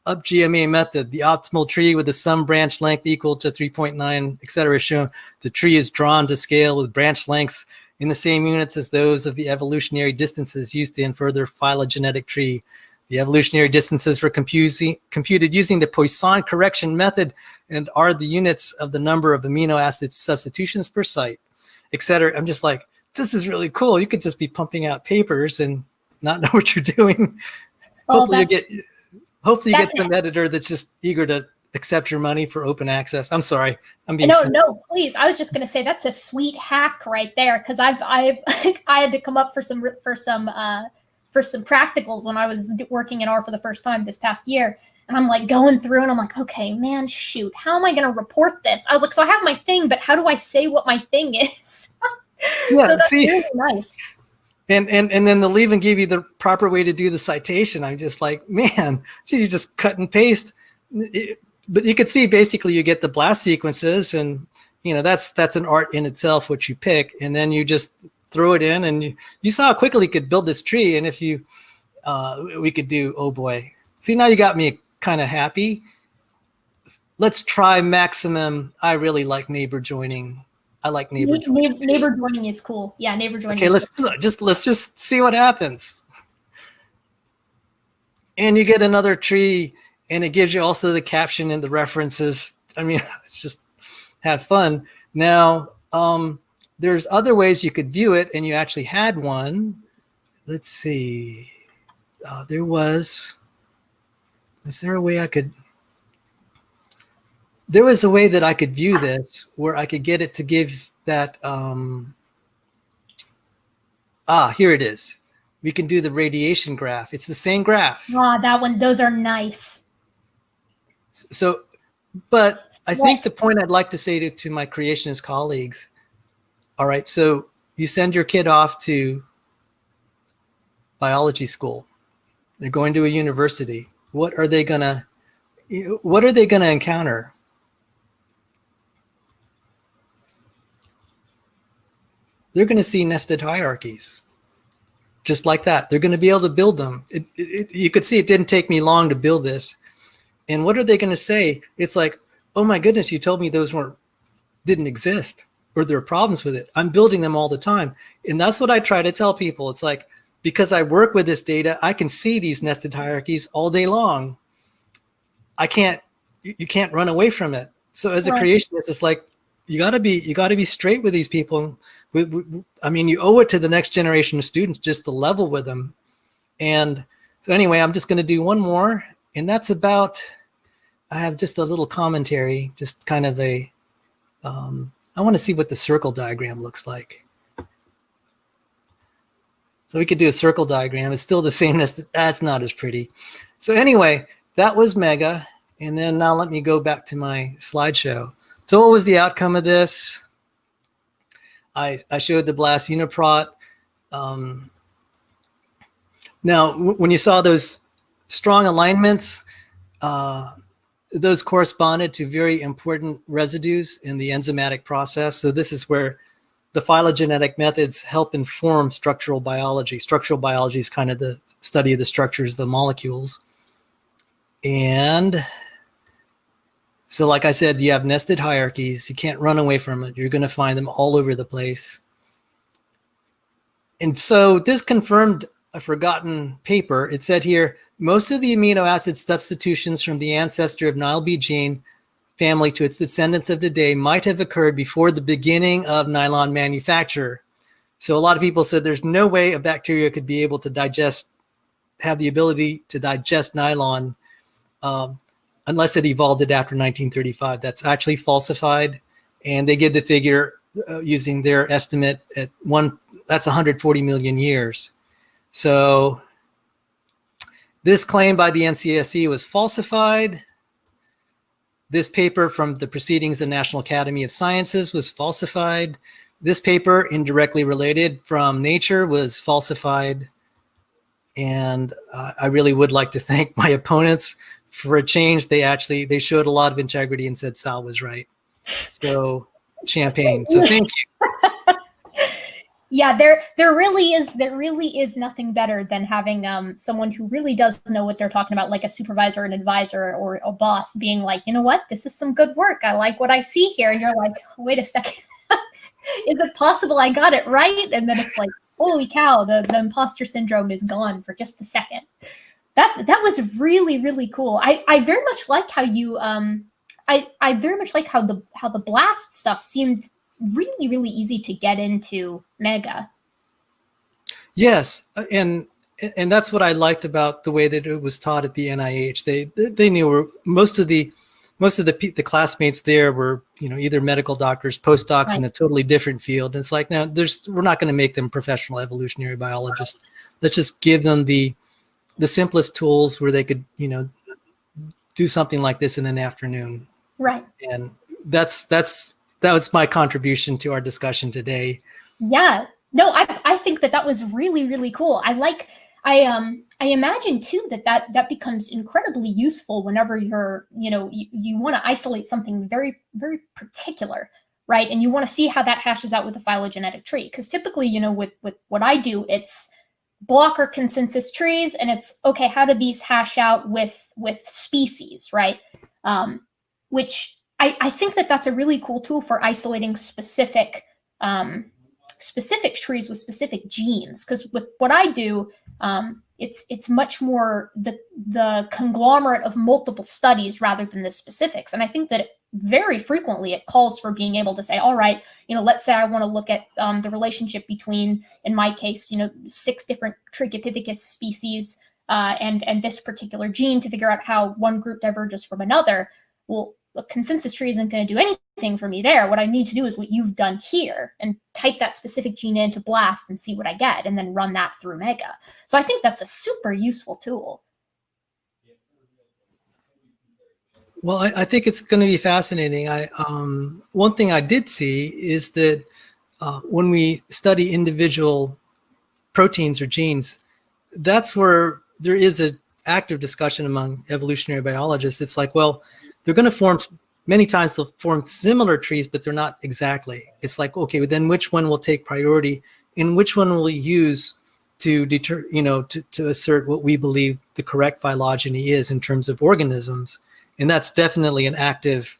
UpGMA method. The optimal tree with the sum branch length equal to 3.9, etc. is shown. The tree is drawn to scale with branch lengths in the same units as those of the evolutionary distances used to infer their phylogenetic tree. The evolutionary distances were computed using the Poisson correction method and are the units of the number of amino acid substitutions per site, etc. I'm just like, this is really cool. You could just be pumping out papers and not know what you're doing. Oh, hopefully you get some editor that's just eager to accept your money for open access. I'm sorry. I'm being no, please. I was just going to say that's a sweet hack right there, because I had to come up for some practicals when I was working in R for the first time this past year. And I'm like going through and I'm like, okay, man, shoot, how am I going to report this? I was like, so I have my thing, but how do I say what my thing is? Yeah, so that's really nice. And then they'll even give you the proper way to do the citation. I'm just like, man, so you just cut and paste. But you could see basically you get the BLAST sequences, and that's an art in itself, what you pick, and then you just throw it in, and you saw how quickly you could build this tree. And if you, we could do, oh boy. See, now you got me kind of happy. Let's try maximum. I really like neighbor joining. I like neighbor joining. Neighbor joining is cool. Yeah, neighbor joining. Okay, let's just see what happens. And you get another tree, and it gives you also the caption and the references. I mean, it's just have fun. Now, there's other ways you could view it, and you actually had one. Let's see. Was there a way I could? There was a way that I could view this where I could get it to give that. Here it is. We can do the radiation graph. It's the same graph. That one. Those are nice. So, but I think the point I'd like to say to my creationist colleagues. All right, so you send your kid off to biology school. They're going to a university. What are they gonna encounter? They're gonna see nested hierarchies, just like that. They're gonna be able to build them. You could see it didn't take me long to build this. And what are they gonna say? It's like, oh my goodness, you told me those didn't exist, or there are problems with it. I'm building them all the time. And that's what I try to tell people. It's like, because I work with this data, I can see these nested hierarchies all day long. You can't run away from it. So as a creationist, it's like, you gotta be straight with these people. I mean, you owe it to the next generation of students just to level with them. And so anyway, I'm just gonna do one more, and that's about, I have just a little commentary, just kind of a, I want to see what the circle diagram looks like. So we could do a circle diagram. It's still the same as, that's not as pretty. So anyway, that was Mega. And then now let me go back to my slideshow. So what was the outcome of this? I showed the BLAST Uniprot. Now, when you saw those strong alignments, those corresponded to very important residues in the enzymatic process. So this is where the phylogenetic methods help inform structural biology. Structural biology is kind of the study of the structures of the molecules. And so like I said, you have nested hierarchies. You can't run away from it. You're going to find them all over the place. And so this confirmed a forgotten paper. It said here, most of the amino acid substitutions from the ancestor of NylB gene family to its descendants of today might have occurred before the beginning of nylon manufacture. So a lot of people said there's no way a bacteria could be able to have the ability to digest nylon unless it evolved it after 1935. That's actually falsified. And they give the figure using their estimate at that's 140 million years. So this claim by the NCSE was falsified. This paper from the Proceedings of the National Academy of Sciences was falsified. This paper, indirectly related from Nature, was falsified. And I really would like to thank my opponents for a change. They showed a lot of integrity and said Sal was right. So champagne. So thank you. Yeah, there really is nothing better than having someone who really does know what they're talking about, like a supervisor, an advisor, or a boss, being like, you know what, this is some good work. I like what I see here. And you're like, wait a second, is it possible I got it right? And then it's like, holy cow, the imposter syndrome is gone for just a second. That was really, really cool. I very much like how you I very much like how the BLAST stuff seemed really, really easy to get into Mega. Yes, and that's what I liked about the way that it was taught at the NIH. They knew most of the classmates there were, either medical doctors, postdocs, right, in a totally different field. And it's like, no, we're not going to make them professional evolutionary biologists. Let's just give them the simplest tools where they could, do something like this in an afternoon. Right. And that was my contribution to our discussion today. Yeah, no, I think that was really, really cool. I imagine too that becomes incredibly useful whenever you're, you want to isolate something very, very particular, right? And you want to see how that hashes out with the phylogenetic tree. Because typically, with what I do, it's blocker consensus trees, and it's, okay, how do these hash out with species, right? Which I think that's a really cool tool for isolating specific trees with specific genes. Because with what I do, it's much more the conglomerate of multiple studies rather than the specifics. And I think that very frequently it calls for being able to say, all right, let's say I want to look at the relationship between, in my case, 6 different Trigopithecus species and this particular gene to figure out how one group diverges from another. Well, a consensus tree isn't going to do anything for me there. What I need to do is what you've done here and type that specific gene into BLAST and see what I get, and then run that through Mega. So I think that's a super useful tool. Well, I think it's going to be fascinating. One thing I did see is that when we study individual proteins or genes, that's where there is an active discussion among evolutionary biologists. It's like, well, they're going to form, many times they'll form similar trees, but they're not exactly. It's like, okay, then which one will take priority and which one will we use to deter, to assert what we believe the correct phylogeny is in terms of organisms. And that's definitely an active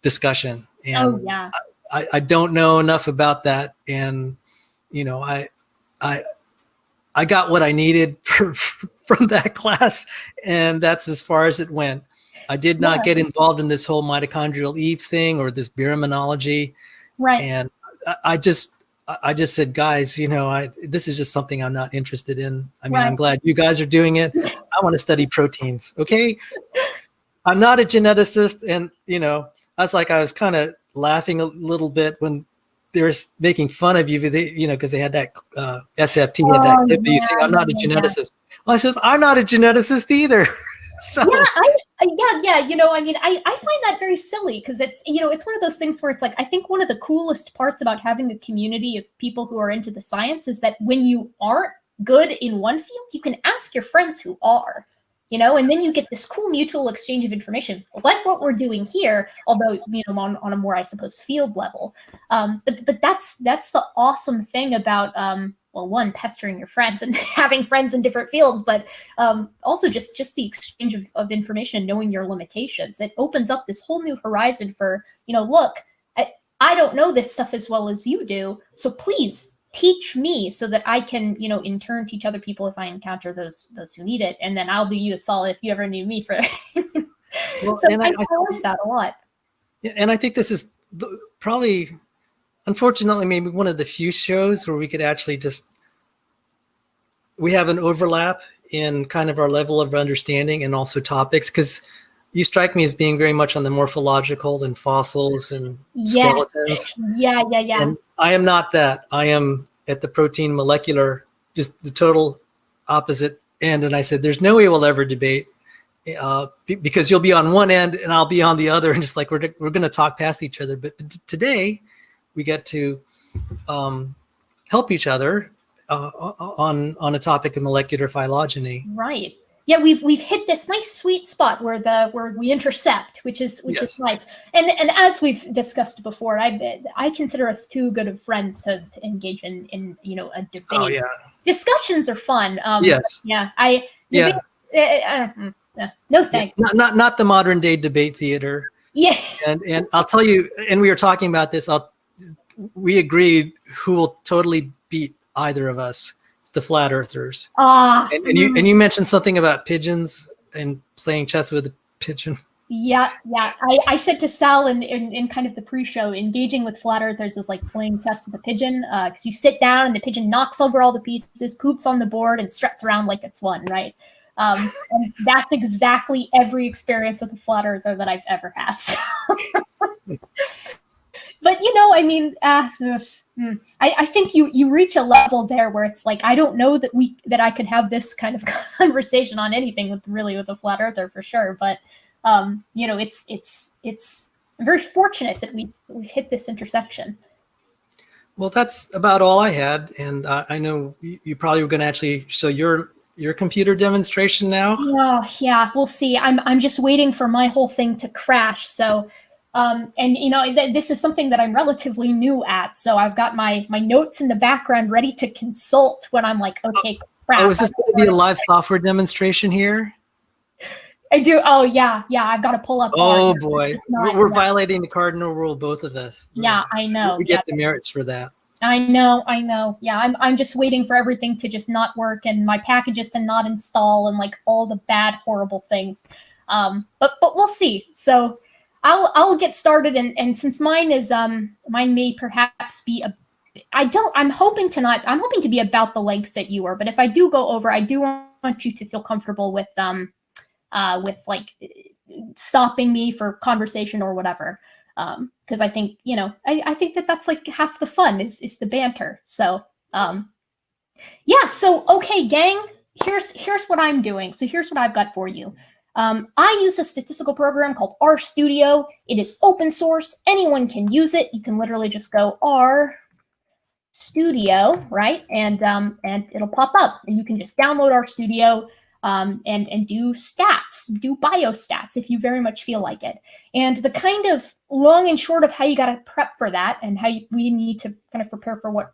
discussion. And yeah. I don't know enough about that. And, I got what I needed from that class, and that's as far as it went. I did not get involved in this whole mitochondrial Eve thing or this birimonology. Right. And I just said, guys, this is just something I'm not interested in. I mean, right. I'm glad you guys are doing it. I want to study proteins. Okay. I'm not a geneticist. And, I was kind of laughing a little bit when they were making fun of you, because they had that SFT, had that clip. You say, I'm not a geneticist. Well, I said, I'm not a geneticist either. So. Yeah, Yeah. I find that very silly because it's one of those things where it's like, I think one of the coolest parts about having a community of people who are into the science is that when you aren't good in one field, you can ask your friends who are, and then you get this cool mutual exchange of information, like what we're doing here, although, on a more, I suppose, field level. But that's the awesome thing about, well, one, pestering your friends and having friends in different fields, but also just the exchange of information and knowing your limitations. It opens up this whole new horizon for, look, I don't know this stuff as well as you do, so please teach me so that I can, in turn teach other people if I encounter those who need it, and then I'll do you a solid if you ever need me for it. Well, so and I like that a lot. Yeah, and I think this is probably, unfortunately, maybe one of the few shows where we could actually we have an overlap in kind of our level of understanding and also topics, because you strike me as being very much on the morphological and fossils and skeletons. Yeah. And I am not that. I am at the protein molecular, just the total opposite end. And I said, there's no way we'll ever debate because you'll be on one end and I'll be on the other. And just like, we're going to talk past each other. But today we get to help each other on a topic of molecular phylogeny. Right. Yeah, we've hit this nice sweet spot where we intercept, which is nice. And as we've discussed before, I consider us too good of friends to engage in a debate. Oh yeah. Discussions are fun. Yes. Yeah. No thanks. Not the modern day debate theater. Yeah. And I'll tell you, and we were talking about this. We agreed who will totally beat either of us. The flat earthers. And you mentioned something about pigeons and playing chess with a pigeon. Yeah. I said to Sal in kind of the pre-show, engaging with flat earthers is like playing chess with a pigeon, because you sit down and the pigeon knocks over all the pieces, poops on the board, and struts around like it's won, right? And that's exactly every experience with a flat earther that I've ever had. So. But I think you reach a level there where it's like, I don't know that I could have this kind of conversation on anything with a flat earther for sure. But it's very fortunate that we've hit this intersection. Well, that's about all I had, and I know you probably were going to actually show your computer demonstration now. Oh yeah, we'll see. I'm just waiting for my whole thing to crash. So. This is something that I'm relatively new at, so I've got my notes in the background ready to consult when I'm like, okay, crap. Oh, is this going to be a live software demonstration here? I do. Oh, yeah. I've got to pull up. Oh, boy. We're violating the cardinal rule, both of us. Yeah, I know. We get the merits for that. I know. Yeah, I'm just waiting for everything to just not work and my packages to not install and like all the bad, horrible things. But we'll see. So I'll get started, and since mine may perhaps be I'm hoping to be about the length that you are, but if I do go over, I do want you to feel comfortable with like stopping me for conversation or whatever, because I think I think that's like half the fun is the banter. So yeah, so okay, gang, here's what I'm doing. So here's what I've got for you. I use a statistical program called RStudio. It is open source. Anyone can use it. You can literally just go RStudio, right? And it'll pop up, and you can just download RStudio and do stats, do biostats if you very much feel like it. And the kind of long and short of how you got to prep for that and how we need to kind of prepare for what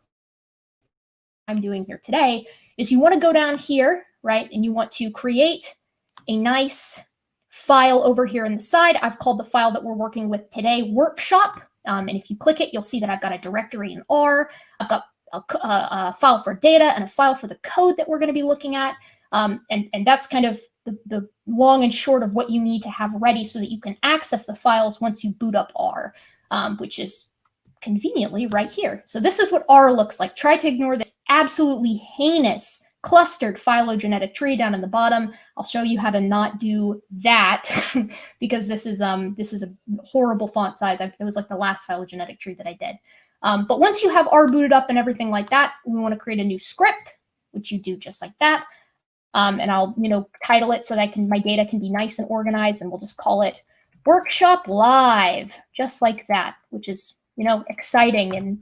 I'm doing here today is you want to go down here, right? And you want to create a nice file over here on the side. I've called the file that we're working with today Workshop. And if you click it, you'll see that I've got a directory in R. I've got a file for data and a file for the code that we're going to be looking at. And that's kind of the long and short of what you need to have ready so that you can access the files once you boot up R, which is conveniently right here. So this is what R looks like. Try to ignore this absolutely heinous clustered phylogenetic tree down in the bottom. I'll show you how to not do that because this is a horrible font size. It was like the last phylogenetic tree that I did. But once you have R booted up and everything like that, we want to create a new script, which you do just like that. And I'll, title it so that my data can be nice and organized, and we'll just call it Workshop Live, just like that, which is, exciting and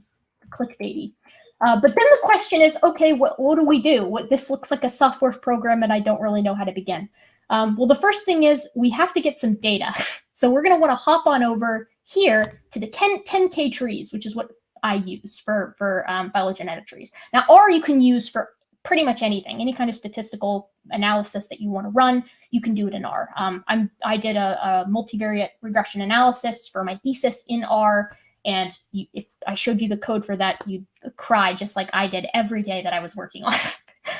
clickbaity. But then the question is, okay, what do we do? This looks like a software program, and I don't really know how to begin. Well, the first thing is we have to get some data. So we're going to want to hop on over here to the 10K trees, which is what I use for phylogenetic trees. Now, R you can use for pretty much anything, any kind of statistical analysis that you want to run, you can do it in R. I did a multivariate regression analysis for my thesis in R, and if I showed you the code for that, you'd cry just like I did every day that I was working on it.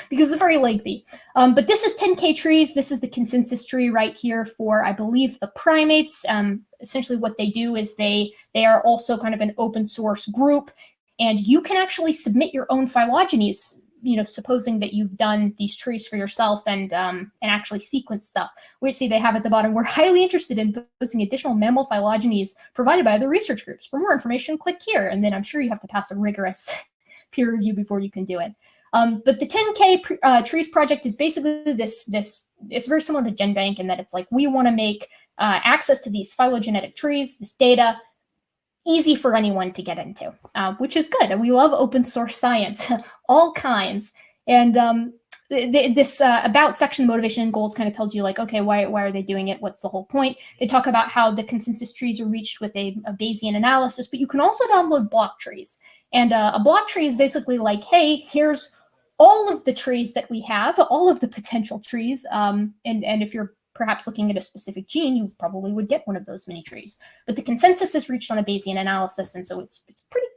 Because it's very lengthy. But this is 10K trees. This is the consensus tree right here for, I believe, the primates. Essentially what they do is they are also kind of an open source group, and you can actually submit your own phylogenies, supposing that you've done these trees for yourself and actually sequence stuff. We see they have at the bottom, we're highly interested in posting additional mammal phylogenies provided by other research groups. For more information, click here. And then I'm sure you have to pass a rigorous peer review before you can do it. But the 10K trees project is basically it's very similar to GenBank in that it's like, we want to make access to these phylogenetic trees, this data, easy for anyone to get into, which is good. And we love open source science, all kinds. And this about section, motivation and goals, kind of tells you like, okay, why are they doing it? What's the whole point? They talk about how the consensus trees are reached with a Bayesian analysis, but you can also download block trees. And a block tree is basically like, hey, here's all of the trees that we have, all of the potential trees. And if you're perhaps looking at a specific gene, you probably would get one of those mini trees. But the consensus is reached on a Bayesian analysis, and so it's pretty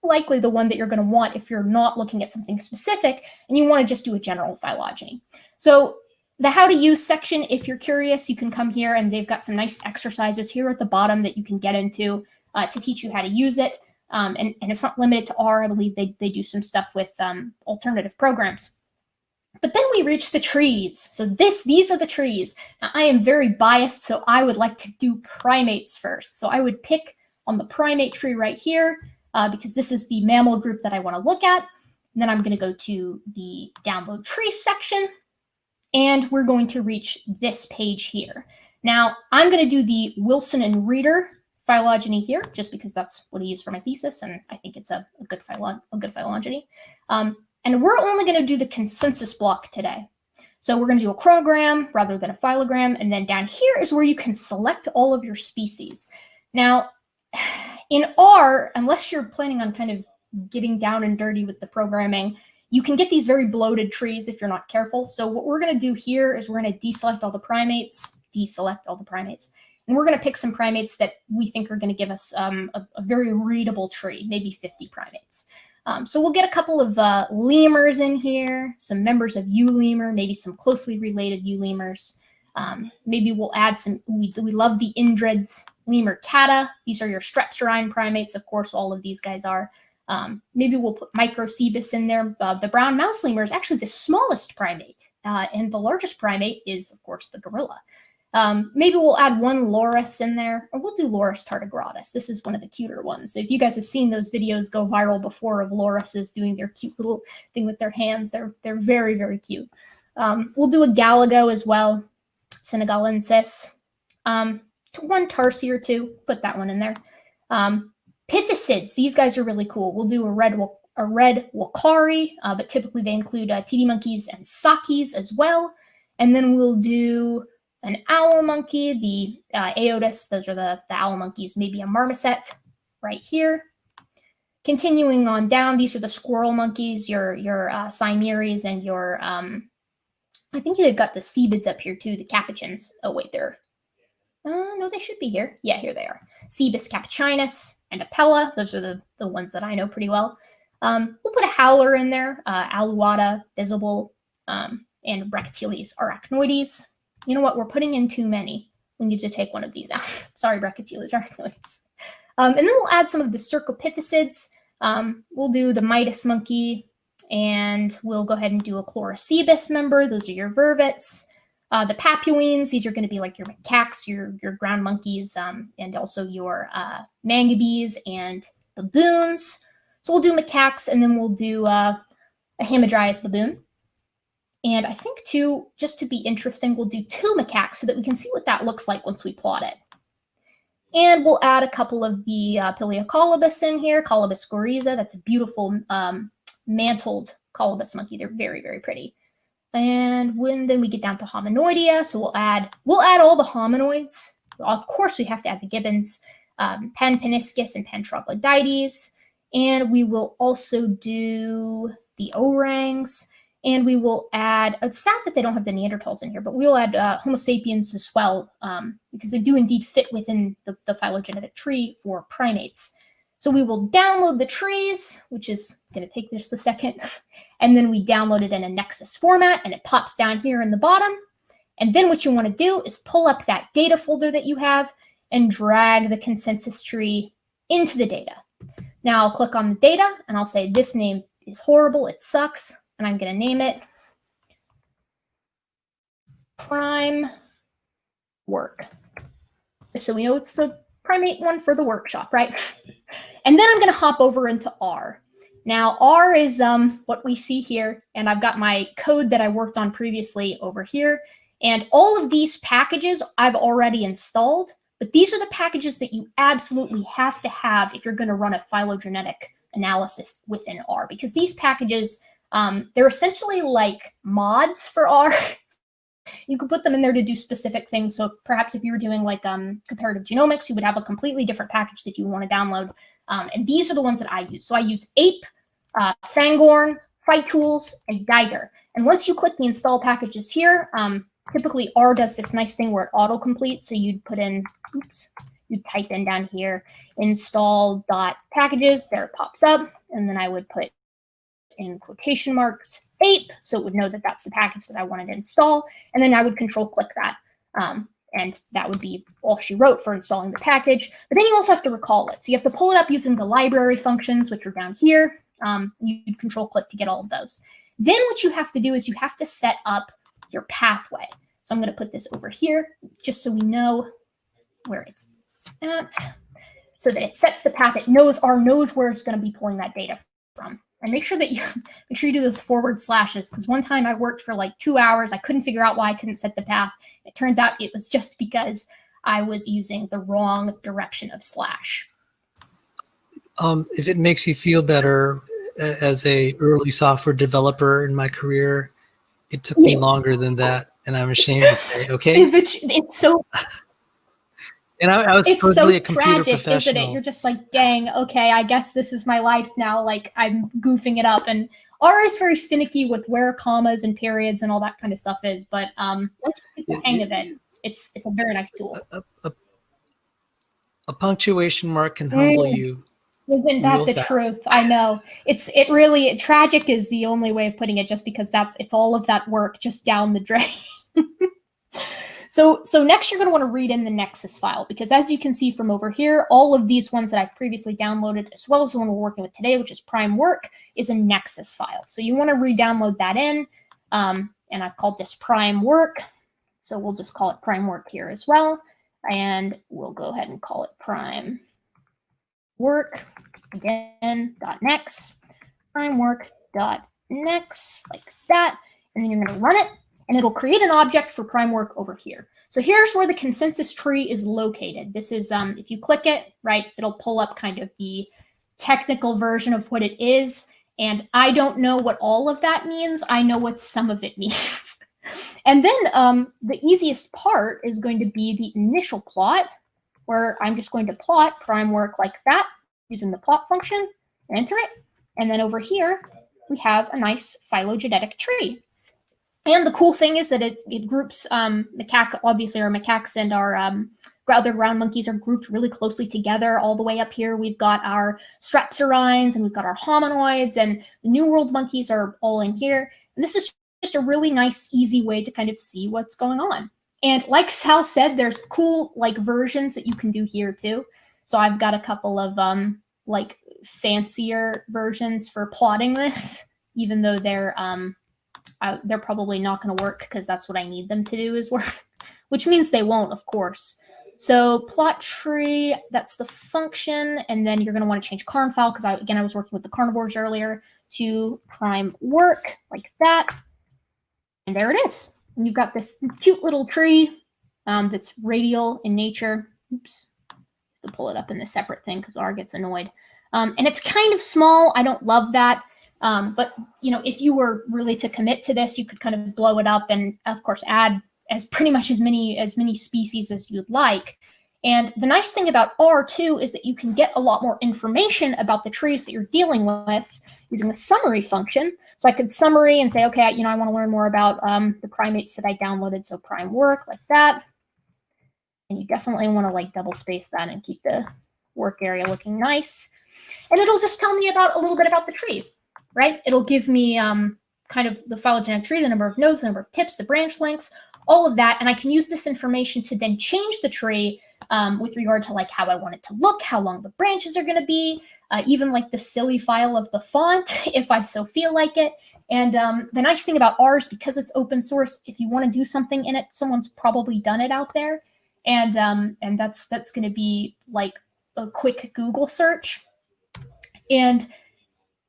likely the one that you're going to want if you're not looking at something specific and you want to just do a general phylogeny. So the how to use section, if you're curious, you can come here, and they've got some nice exercises here at the bottom that you can get into to teach you how to use it. And it's not limited to R. I believe they do some stuff with alternative programs. But then we reach the trees. So these are the trees. Now, I am very biased, so I would like to do primates first. So I would pick on the primate tree right here, because this is the mammal group that I want to look at. And then I'm going to go to the download tree section, and we're going to reach this page here. Now, I'm going to do the Wilson and Reeder phylogeny here, just because that's what I used for my thesis, and I think it's a good phylogeny. And we're only going to do the consensus block today. So we're going to do a chronogram rather than a phylogram, and then down here is where you can select all of your species. Now, in R, unless you're planning on kind of getting down and dirty with the programming, you can get these very bloated trees if you're not careful. So what we're going to do here is we're going to deselect all the primates, and we're going to pick some primates that we think are going to give us a very readable tree, maybe 50 primates. So we'll get a couple of lemurs in here, some members of eulemur, maybe some closely related eulemurs. Maybe we'll add some, we love the indrids, lemur cata. These are your strepsirrhine primates. Of course, all of these guys are. Maybe we'll put microcebus in there. The brown mouse lemur is actually the smallest primate. And the largest primate is, of course, the gorilla. Maybe we'll add one loris in there, or we'll do Loris tardigratus. This is one of the cuter ones. So if you guys have seen those videos go viral before of lorises doing their cute little thing with their hands, they're very, very cute. We'll do a galago as well, senegalensis. One tarsi or two, put that one in there. Pithecids, these guys are really cool. We'll do a red wakari, but typically they include TD monkeys and sakis as well. And then we'll do an owl monkey, the Aotus, those are the owl monkeys, maybe a marmoset right here. Continuing on down, these are the squirrel monkeys, your Cimeres and your, I think they've got the cebids up here too, the capuchins. Oh wait, no, they should be here. Yeah, here they are. Cebus capuchinus and Apella, those are the ones that I know pretty well. We'll put a howler in there, Aluata, visible, and Brachyteles arachnoides. You know what? We're putting in too many. We need to take one of these out. Sorry, Brachyteles arachnoides. And then we'll add some of the Cercopithecids. We'll do the Midas monkey, and we'll go ahead and do a Chlorocebus member. Those are your vervets. The Papuines, these are going to be like your macaques, your ground monkeys, and also your mangabes and baboons. So we'll do macaques, and then we'll do a Hamadryas baboon. And I think too, just to be interesting, we'll do 2 macaques so that we can see what that looks like once we plot it. And we'll add a couple of the Pileocolobus in here, Colobus goriza. That's a beautiful mantled colobus monkey. They're very, very pretty. And then we get down to Hominoidea, so we'll add all the hominoids. Of course, we have to add the gibbons, Pan peniscus and Pan troglodytes. And we will also do the orangs. And we will add, it's sad that they don't have the Neanderthals in here, but we'll add Homo sapiens as well, because they do indeed fit within the phylogenetic tree for primates. So we will download the trees, which is going to take just a second, and then we download it in a NEXUS format, and it pops down here in the bottom. And then what you want to do is pull up that data folder that you have and drag the consensus tree into the data. Now I'll click on the data, and I'll say this name is horrible, it sucks. And I'm going to name it Prime Work. So we know it's the primate one for the workshop, right? And then I'm going to hop over into R. Now, R is what we see here, and I've got my code that I worked on previously over here. And all of these packages I've already installed, but these are the packages that you absolutely have to have if you're going to run a phylogenetic analysis within R, because these packages, they're essentially like mods for R. You could put them in there to do specific things. So perhaps if you were doing like comparative genomics, you would have a completely different package that you want to download. And these are the ones that I use. So I use Ape, Fangorn, Phytools, and Geiger. And once you click the install packages here, typically R does this nice thing where it auto-completes. So you'd put in, you'd type in down here, install.packages, there it pops up. And then I would put in quotation marks Ape, so it would know that that's the package that I wanted to install, and then I would control click that, and that would be all she wrote for installing the package. But then you also have to recall it, so you have to pull it up using the library functions, which are down here. You'd control click to get all of those. Then what you have to do is you have to set up your pathway. So I'm going to put this over here just so we know where it's at, so that it sets the path. It knows where it's going to be pulling that data from. And make sure you do those forward slashes, because one time I worked for like 2 hours. I couldn't figure out why I couldn't set the path. It turns out it was just because I was using the wrong direction of slash. If it makes you feel better, as a early software developer in my career, it took me longer than that, and I'm ashamed to say, okay? It's so... And I was supposedly a computer tragic, professional. isn't it? You're just like, dang, okay, I guess this is my life now. Like, I'm goofing it up. And R is very finicky with where commas and periods and all that kind of stuff is. But once you get the hang of it, it's a very nice tool. A punctuation mark can humble you. Isn't that the truth? I know. Tragic is the only way of putting it, just because it's all of that work just down the drain. So next you're going to want to read in the NEXUS file, because as you can see from over here, all of these ones that I've previously downloaded, as well as the one we're working with today, which is prime work, is a NEXUS file. So you want to re-download that in, and I've called this prime work. So we'll just call it prime work here as well. And we'll go ahead and call it prime work, again, .nex, prime work.nex, like that. And then you're going to run it, and it'll create an object for prime work over here. So here's where the consensus tree is located. This is, if you click it, right, it'll pull up kind of the technical version of what it is. And I don't know what all of that means. I know what some of it means. And then the easiest part is going to be the initial plot, where I'm just going to plot prime work like that using the plot function, enter it. And then over here, we have a nice phylogenetic tree. And the cool thing is that it groups macaque, obviously our macaques and our other ground monkeys are grouped really closely together. All the way up here, we've got our strepsirrhines and we've got our hominoids, and the New World monkeys are all in here. And this is just a really nice, easy way to kind of see what's going on. And like Sal said, there's cool like versions that you can do here too. So I've got a couple of like fancier versions for plotting this, even though they're probably not going to work, because that's what I need them to do is work, which means they won't, of course. So plot tree, that's the function. And then you're going to want to change carn file, because I was working with the carnivores earlier, to prime work like that. there it is. And you've got this cute little tree that's radial in nature. Oops, to pull it up in the separate thing because R gets annoyed. And it's kind of small. I don't love that. But you know, if you were really to commit to this, you could kind of blow it up and of course add pretty much as many species as you'd like. And the nice thing about R too is that you can get a lot more information about the trees that you're dealing with using the summary function. So I could summary and say, okay, you know, I want to learn more about the primates that I downloaded. So prime work like that. And you definitely want to like double space that and keep the work area looking nice. And it'll just tell me about a little bit about the tree, right? It'll give me kind of the phylogenetic tree, the number of nodes, the number of tips, the branch lengths, all of that. And I can use this information to then change the tree with regard to like how I want it to look, how long the branches are going to be, even like the silly file of the font, if I so feel like it. And the nice thing about R is because it's open source, if you want to do something in it, someone's probably done it out there. And that's going to be like a quick Google search. And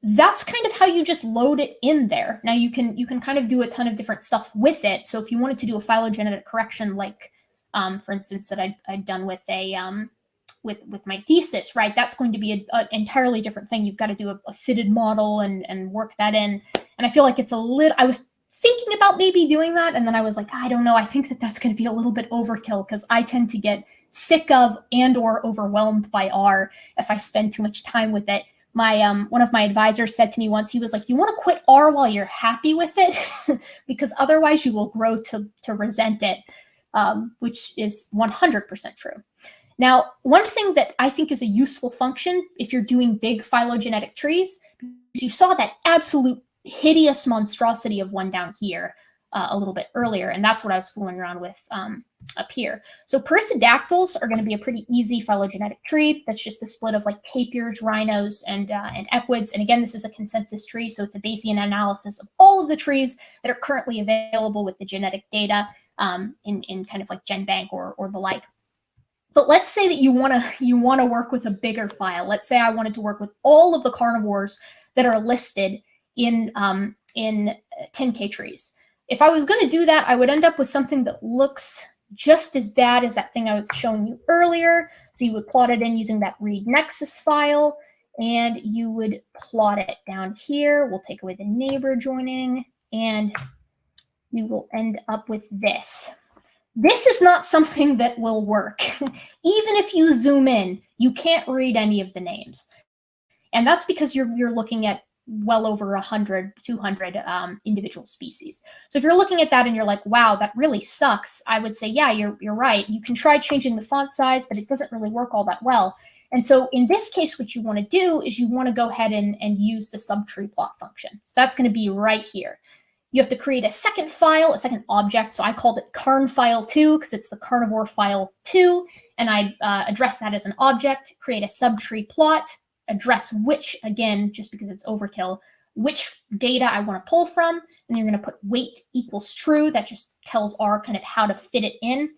that's kind of how you just load it in there. Now you can kind of do a ton of different stuff with it. So if you wanted to do a phylogenetic correction, like for instance that I'd done with a with my thesis, right? That's going to be an entirely different thing. You've got to do a fitted model and work that in. And I feel like it's a little. I was thinking about maybe doing that, and then I was like, I don't know. I think that's going to be a little bit overkill because I tend to get sick of and/or overwhelmed by R if I spend too much time with it. My one of my advisors said to me once, he was like, you want to quit R while you're happy with it because otherwise you will grow to resent it, which is 100% true. Now, one thing that I think is a useful function if you're doing big phylogenetic trees, because you saw that absolute hideous monstrosity of one down here a little bit earlier, and that's what I was fooling around with up here. So perissodactyls are going to be a pretty easy phylogenetic tree. That's just the split of like tapirs, rhinos, and equids. And again, this is a consensus tree, so it's a Bayesian analysis of all of the trees that are currently available with the genetic data in kind of like GenBank or the like. But let's say that you want to work with a bigger file. Let's say I wanted to work with all of the carnivores that are listed in 10K trees. If I was going to do that, I would end up with something that looks just as bad as that thing I was showing you earlier. So you would plot it in using that read NEXUS file, and you would plot it down here. We'll take away the neighbor joining, and you will end up with this. This is not something that will work. Even if you zoom in, you can't read any of the names. And that's because you're looking at well over 100, 200 individual species. So if you're looking at that and you're like, wow, that really sucks, I would say, yeah, you're right. You can try changing the font size, but it doesn't really work all that well. And so in this case, what you want to do is you want to go ahead and use the subtree plot function. So that's going to be right here. You have to create a second file, a second object. So I called it carn file 2 because it's the carnivore file 2. And I address that as an object, create a subtree plot, address which, again, just because it's overkill, which data I want to pull from. And you're going to put weight equals true. That just tells R kind of how to fit it in.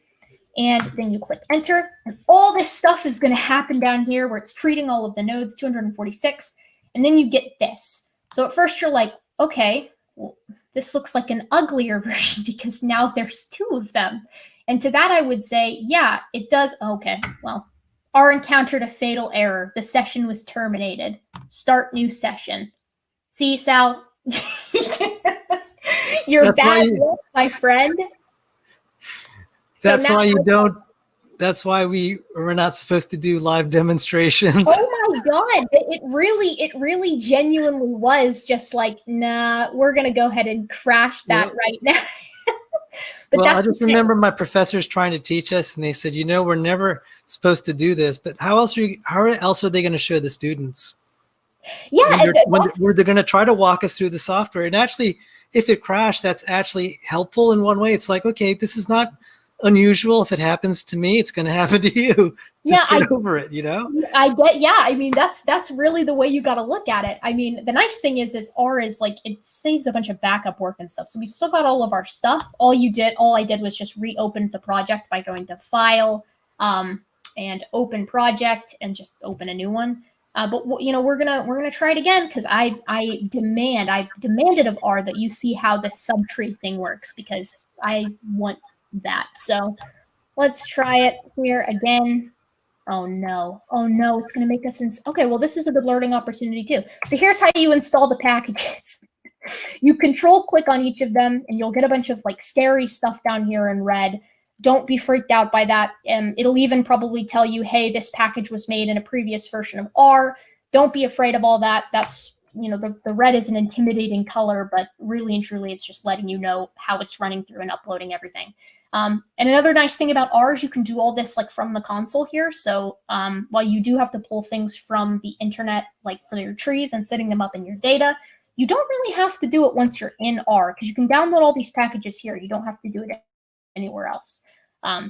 And then you click enter. And all this stuff is going to happen down here where it's treating all of the nodes, 246. And then you get this. So at first you're like, okay, well, this looks like an uglier version because now there's 2 of them. And to that I would say, yeah, it does. Okay, well, R encountered a fatal error. The session was terminated. Start new session. See, Sal? You're bad, my friend. That's why you don't. That's why we're not supposed to do live demonstrations. Oh my God. It really genuinely was just like, nah, we're going to go ahead and crash that right now. But well, I just remember my professors trying to teach us, and they said, you know, we're never supposed to do this, but how else are they going to show the students? Yeah. When they're going to try to walk us through the software. And actually, if it crashed, that's actually helpful in one way. It's like, okay, this is not unusual. If it happens to me, it's going to happen to you. Just get over it, you know? I get, yeah. I mean, that's really the way you got to look at it. I mean, the nice thing is R is like, it saves a bunch of backup work and stuff. So we've still got all of our stuff. All I did was just reopen the project by going to File and Open Project and just open a new one. But we're gonna try it again because I demanded of R that you see how this subtree thing works because I want that. So let's try it here again. Oh no, it's gonna make us okay, well, this is a good learning opportunity too. So here's how you install the packages. You control click on each of them and you'll get a bunch of like scary stuff down here in red. Don't be freaked out by that. It'll even probably tell you, hey, this package was made in a previous version of R. Don't be afraid of all that. That's, the red is an intimidating color, but really and truly, it's just letting you know how it's running through and uploading everything. And another nice thing about R is you can do all this like from the console here. So while you do have to pull things from the internet, like for your trees and setting them up in your data, you don't really have to do it once you're in R because you can download all these packages here. You don't have to do it anywhere else.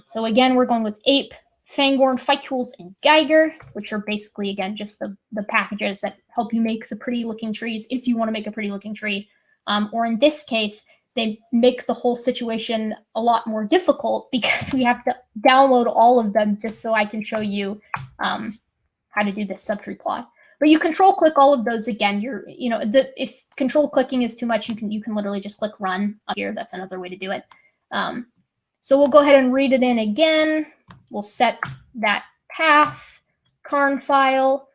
So again, we're going with Ape, Fangorn, Fight Tools, and Geiger, which are basically, again, just the packages that help you make the pretty looking trees if you want to make a pretty looking tree. Or in this case, they make the whole situation a lot more difficult because we have to download all of them just so I can show you how to do this subtree plot. But you control click all of those again. If control clicking is too much, you can literally just click run up here. That's another way to do it. So we'll go ahead and read it in again. We'll set that path, Karn file.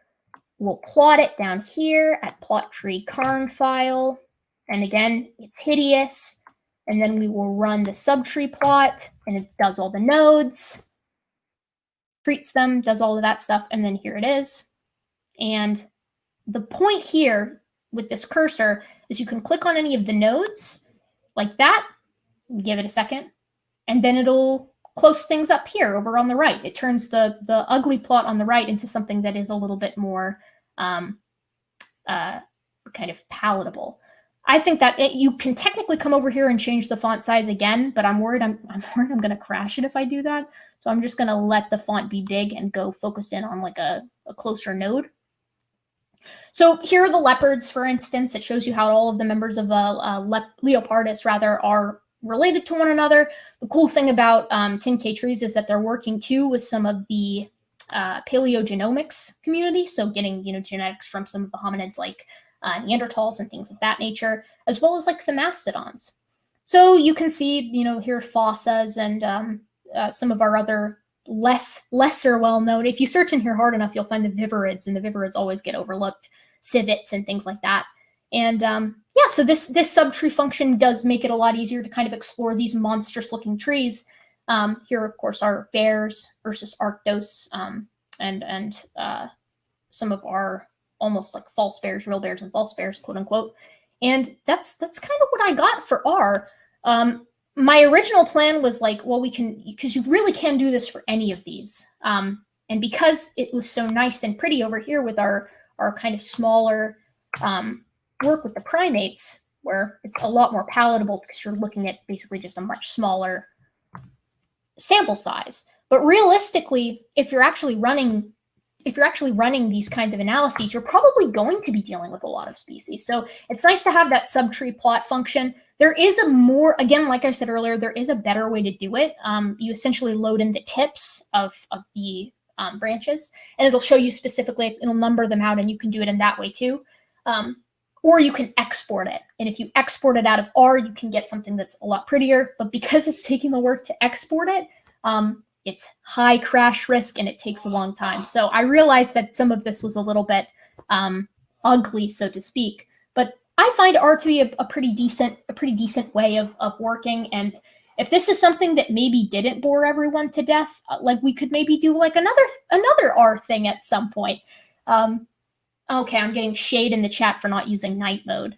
We'll plot it down here at plot tree Karn file. And again, it's hideous. And then we will run the subtree plot and it does all the nodes, treats them, does all of that stuff. And then here it is. And the point here with this cursor is you can click on any of the nodes like that. Give it a second. And then it'll close things up here over on the right. It turns the ugly plot on the right into something that is a little bit more kind of palatable. I think that you can technically come over here and change the font size again, but I'm worried I'm going to crash it if I do that. So I'm just going to let the font be big and go focus in on like a closer node. So here are the leopards, for instance. It shows you how all of the members of Leopardus rather are related to one another. The cool thing about 10K trees is that they're working too with some of the paleogenomics community. So getting, genetics from some of the hominids like Neanderthals and things of that nature, as well as like the mastodons. So you can see, here fossas and some of our other lesser well-known. If you search in here hard enough, you'll find the viverids, and the viverids always get overlooked, civets and things like that. And yeah, so this subtree function does make it a lot easier to kind of explore these monstrous-looking trees. Here, of course, are bears versus Arctos, and some of our almost like false bears, real bears, and false bears, quote unquote. And that's kind of what I got for R. My original plan was like, well, because you really can do this for any of these. And because it was so nice and pretty over here with our kind of smaller work with the primates, where it's a lot more palatable because you're looking at basically just a much smaller sample size. But realistically, if you're actually running these kinds of analyses, you're probably going to be dealing with a lot of species. So it's nice to have that subtree plot function. There is again, like I said earlier, there is a better way to do it. You essentially load in the tips of the branches, and it'll show you specifically, it'll number them out, and you can do it in that way too. Or you can export it. And if you export it out of R, you can get something that's a lot prettier. But because it's taking the work to export it, it's high crash risk and it takes a long time. So I realized that some of this was a little bit ugly, so to speak. But I find R to be a pretty decent way of working. And if this is something that maybe didn't bore everyone to death, like we could maybe do like another R thing at some point. Okay, I'm getting shade in the chat for not using night mode.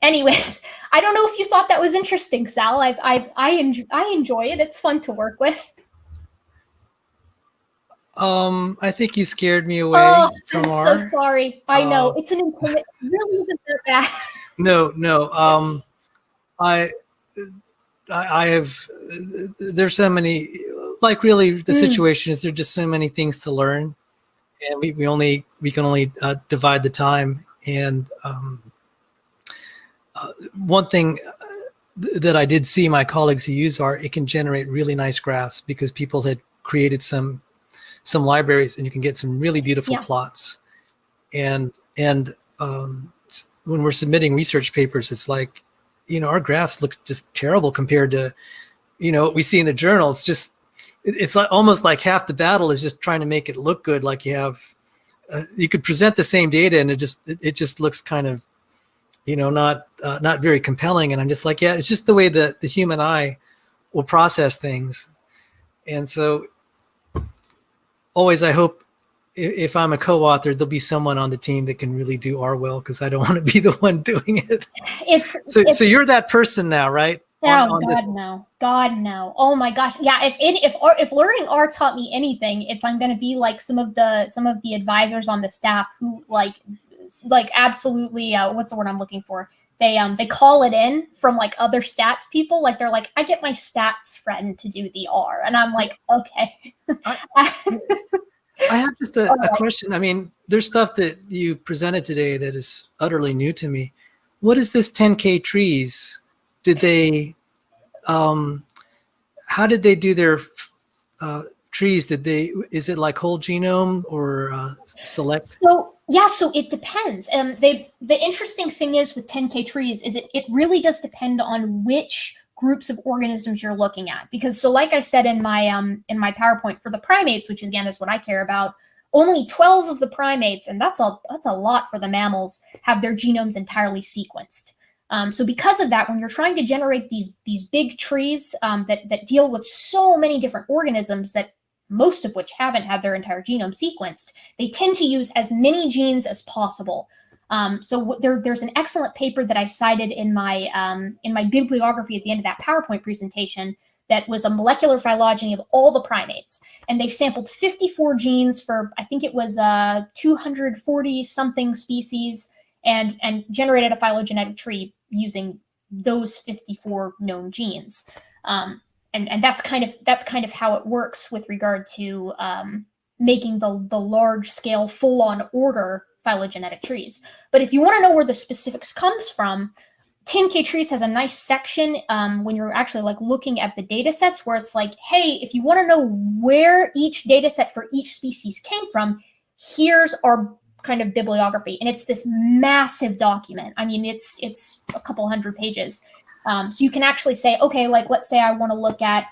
Anyways, I don't know if you thought that was interesting, Sal. I enjoy it. It's fun to work with. I think you scared me away from R. I'm so sorry. I know it's an intimate. It really isn't that bad. No. I have. There's so many. Like really, the situation is there's just so many things to learn, and we can only divide the time. And one thing that I did see my colleagues who use R, it can generate really nice graphs because people had created some libraries, and you can get some really beautiful plots. And when we're submitting research papers, it's like, our graphs look just terrible compared to, what we see in the journal. It's like almost like half the battle is just trying to make it look good. Like you could present the same data and it just looks kind of, not very compelling. And I'm just like, yeah, it's just the way the human eye will process things. And so always, I hope if I'm a co-author, there'll be someone on the team that can really do R well, because I don't want to be the one doing it. So you're that person now, right? Oh, God, no. Oh my gosh. Yeah. If learning R taught me anything, I'm going to be like some of the advisors on the staff who like absolutely, what's the word I'm looking for? They call it in from like other stats people. Like they're like, I get my stats friend to do the R. And I'm like, okay. I have just a question. I mean, there's stuff that you presented today that is utterly new to me. What is this 10K trees? Did they, how did they do their trees? Is it like whole genome or select? So it depends. The interesting thing is with 10K trees is it really does depend on which groups of organisms you're looking at. Because so like I said in my PowerPoint, for the primates, which again is what I care about, only 12 of the primates, and that's a lot for the mammals, have their genomes entirely sequenced. So because of that, when you're trying to generate these big trees that deal with so many different organisms, that most of which haven't had their entire genome sequenced, they tend to use as many genes as possible. So there's an excellent paper that I cited in my bibliography at the end of that PowerPoint presentation that was a molecular phylogeny of all the primates. And they sampled 54 genes for, I think it was 240 something species, and generated a phylogenetic tree using those 54 known genes. And that's kind of how it works with regard to making the large scale full on order phylogenetic trees. But if you want to know where the specifics comes from, 10K trees has a nice section when you're actually like looking at the data sets, where it's like, hey, if you want to know where each data set for each species came from, here's our kind of bibliography. And it's this massive document. I mean, it's a couple hundred pages. So you can actually say, okay, like let's say I want to look at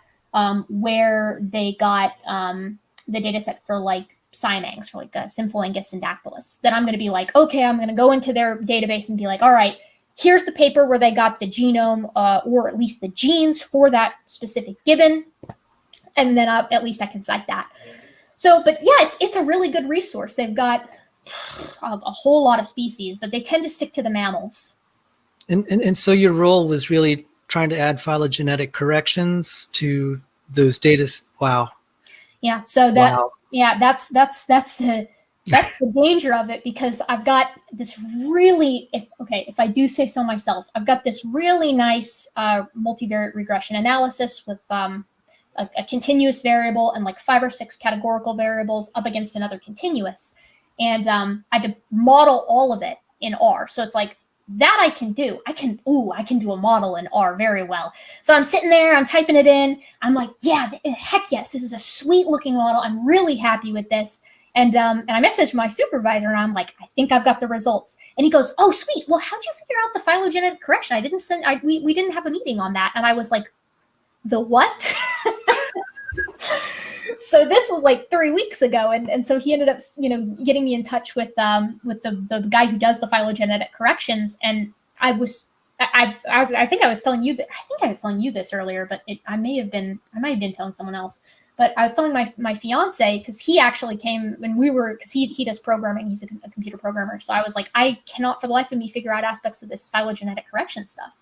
where they got the data set for like Cymangs, for like Symphalangus syndactylus. Then I'm going to be like, okay, I'm going to go into their database and be like, all right, here's the paper where they got the genome or at least the genes for that specific gibbon. And then at least I can cite that. So, but yeah, it's a really good resource. They've got a whole lot of species, but they tend to stick to the mammals. And so your role was really trying to add phylogenetic corrections to those data. Wow. Yeah. So that's the danger of it, because I've got this really, if I do say so myself, I've got this really nice multivariate regression analysis with a continuous variable and like 5 or 6 categorical variables up against another continuous. And I had to model all of it in R. So it's like, that I can do. I can do a model in R very well. So I'm sitting there, I'm typing it in. I'm like, yeah, heck yes, this is a sweet looking model. I'm really happy with this. And I messaged my supervisor and I'm like, I think I've got the results. And he goes, oh, sweet. Well, how'd you figure out the phylogenetic correction? We didn't have a meeting on that. And I was like, the what? So this was like 3 weeks ago, and so he ended up, getting me in touch with the guy who does the phylogenetic corrections, and I think I was telling you this earlier, but I might have been telling someone else. But I was telling my fiance, because he actually came when because he does programming, he's a computer programmer. So I was like, I cannot for the life of me figure out aspects of this phylogenetic correction stuff.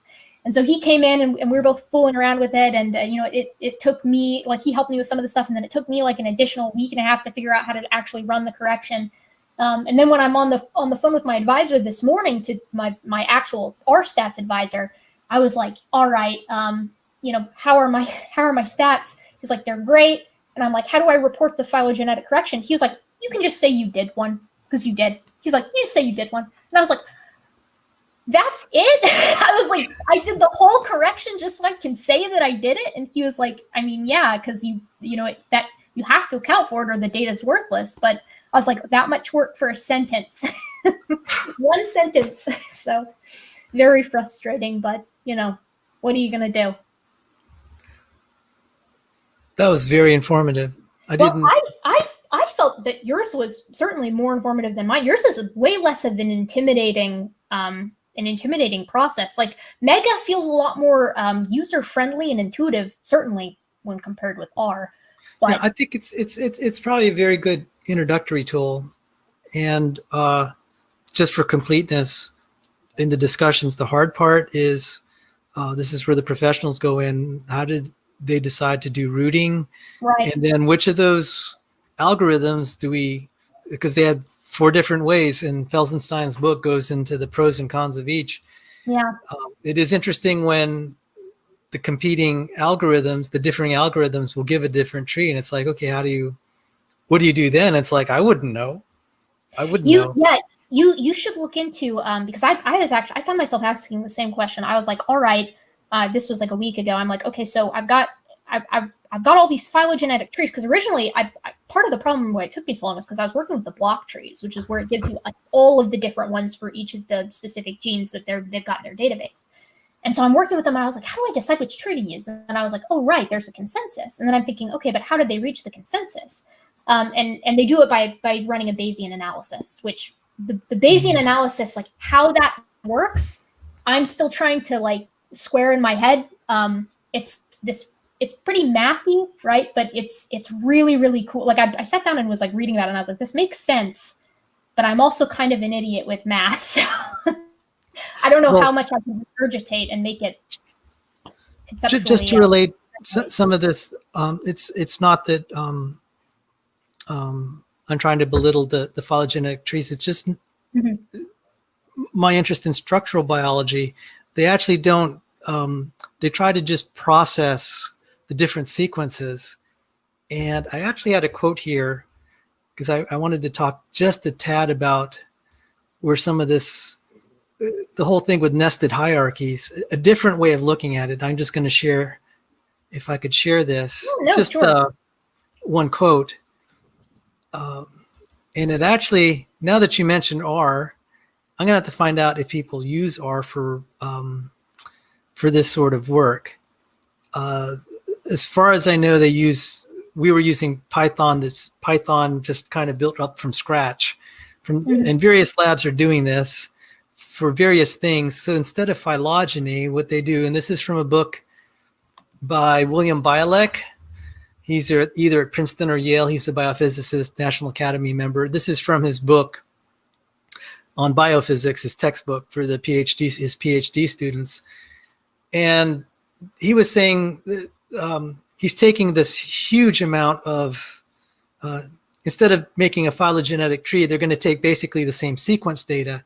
And so he came in and we were both fooling around with it. And, it took me, like, he helped me with some of the stuff. And then it took me like an additional week and a half to figure out how to actually run the correction. And then when I'm on the phone with my advisor this morning, to my actual R stats advisor, I was like, all right, how are my stats? He's like, they're great. And I'm like, how do I report the phylogenetic correction? He was like, you can just say you did one, because you did. He's like, you just say you did one. And I was like, that's it? I was like, I did the whole correction just so I can say that I did it? And he was like, I mean, yeah, because that you have to account for it or the data's worthless. But I was like, that much work for a sentence. One sentence. So very frustrating, but you know, what are you going to do? That was very informative. I felt that yours was certainly more informative than mine. Yours is way less of an intimidating process. Like Mega feels a lot more user friendly and intuitive, certainly when compared with R. But yeah, I think it's probably a very good introductory tool. And just for completeness in the discussions, the hard part is this is where the professionals go in. How did they decide to do routing? Right. And then which of those algorithms do we, because they had 4 different ways, and Felsenstein's book goes into the pros and cons of each. Yeah. It is interesting when the competing algorithms, the differing algorithms will give a different tree. And it's like, okay, what do you do then? It's like, I wouldn't know. Know. Yeah, you should look into, because I found myself asking the same question. I was like, all right, this was like a week ago. I'm like, okay, so I've got all these phylogenetic trees, because originally part of the problem why it took me so long is because I was working with the block trees, which is where it gives you like all of the different ones for each of the specific genes that they've got in their database. And so I'm working with them, and I was like, how do I decide which tree to use? And I was like, oh, right, there's a consensus. And then I'm thinking, okay, but how did they reach the consensus? And they do it by running a Bayesian analysis, which the Bayesian analysis, like how that works, I'm still trying to like square in my head. It's pretty mathy, right? But it's really, really cool. Like I sat down and was like reading about it, and I was like, this makes sense, but I'm also kind of an idiot with math. So I don't know how much I can regurgitate and make it conceptually. Just to relate some of this, it's not that I'm trying to belittle the phylogenetic trees. It's just my interest in structural biology. They actually don't, they try to just process the different sequences. And I actually had a quote here because I wanted to talk just a tad about where some of this, the whole thing with nested hierarchies, a different way of looking at it. I'm just going to share, if I could share this. Oh, no, it's just sure. One quote. And it actually, now that you mentioned R, I'm gonna have to find out if people use R for this sort of work. As far as I know, we were using Python. This Python just kind of built up from scratch. And various labs are doing this for various things. So instead of phylogeny, what they do, and this is from a book by William Bialek. He's either at Princeton or Yale. He's a biophysicist, National Academy member. This is from his book on biophysics, his textbook for his PhD students. And he was saying that, he's taking this huge amount of, instead of making a phylogenetic tree, they're going to take basically the same sequence data.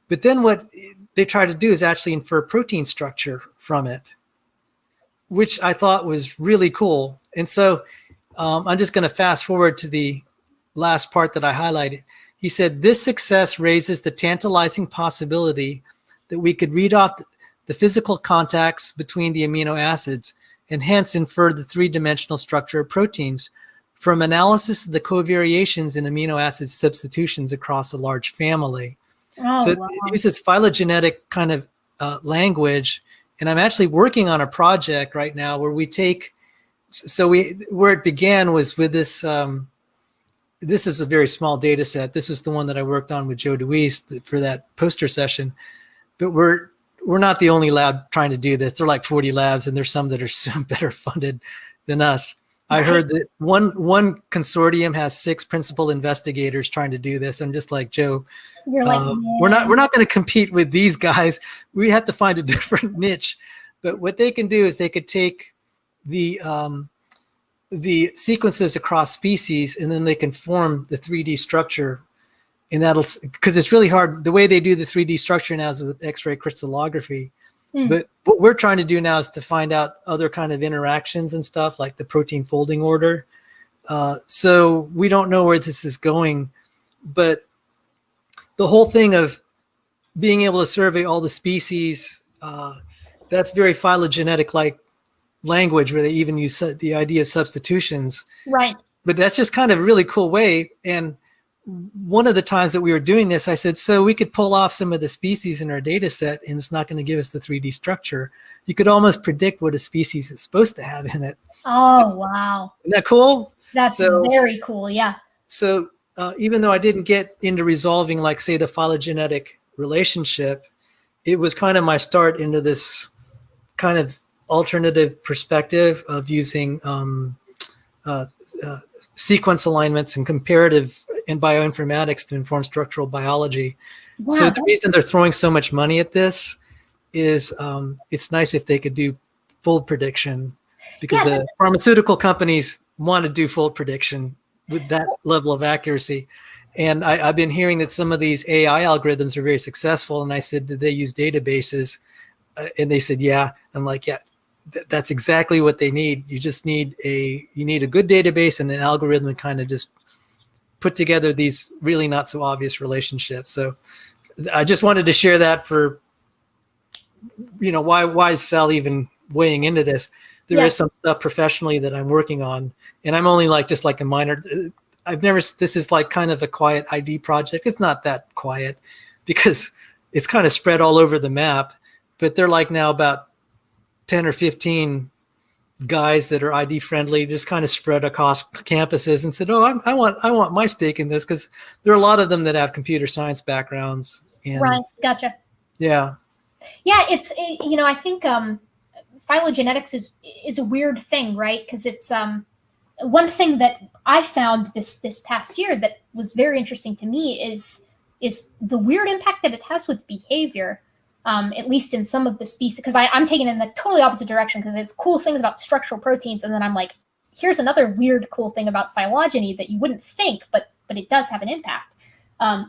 But then what they try to do is actually infer protein structure from it, which I thought was really cool. And so I'm just going to fast forward to the last part that I highlighted. He said, this success raises the tantalizing possibility that we could read off the physical contacts between the amino acids and hence infer the 3-dimensional structure of proteins from analysis of the covariations in amino acid substitutions across a large family. Oh, so wow. it uses phylogenetic kind of language. And I'm actually working on a project right now where we take, where it began was with this, this is a very small data set. This was the one that I worked on with Joe DeWeese for that poster session. But we're not the only lab trying to do this. There are like 40 labs, and there's some that are so better funded than us. I heard that one consortium has 6 principal investigators trying to do this. I'm just like, Joe, You're like, we're not going to compete with these guys. We have to find a different niche. But what they can do is they could take the sequences across species, and then they can form the 3D structure. And that'll, because it's really hard. The way they do the 3D structure now is with X-ray crystallography. But what we're trying to do now is to find out other kind of interactions and stuff like the protein folding order. So we don't know where this is going, but the whole thing of being able to survey all the species, that's very phylogenetic-like language where they even use the idea of substitutions. right. But that's just kind of a really cool way. And one of the times that we were doing this, I said, so we could pull off some of the species in our data set and it's not going to give us the 3D structure. You could almost predict what a species is supposed to have in it. Oh, wow. Isn't that cool? That's very cool. Yeah. So even though I didn't get into resolving, like, say, the phylogenetic relationship, it was kind of my start into this kind of alternative perspective of using sequence alignments and comparative and bioinformatics to inform structural biology. Wow. So the reason they're throwing so much money at this is it's nice if they could do full prediction, because the pharmaceutical companies want to do full prediction with that level of accuracy. And I've been hearing that some of these AI algorithms are very successful. And I said, did they use databases? And they said, yeah. I'm like, yeah, that's exactly what they need. You just need a good database and an algorithm to kind of just put together these really not so obvious relationships. So I just wanted to share that for, why is Sal even weighing into this? There is some stuff professionally that I'm working on, and I'm only just a minor. This is like kind of a quiet ID project. It's not that quiet because it's kind of spread all over the map, but they're like now about 10 or 15 guys that are ID friendly, just kind of spread across campuses, and said, oh, I want my stake in this, because there are a lot of them that have computer science backgrounds. And, right. Gotcha. Yeah. Yeah. I think phylogenetics is a weird thing, right? Because it's one thing that I found this past year that was very interesting to me is the weird impact that it has with behavior, at least in some of the species. Because I'm taking it in the totally opposite direction, because it's cool things about structural proteins, and then I'm like, here's another weird cool thing about phylogeny that you wouldn't think, but it does have an impact.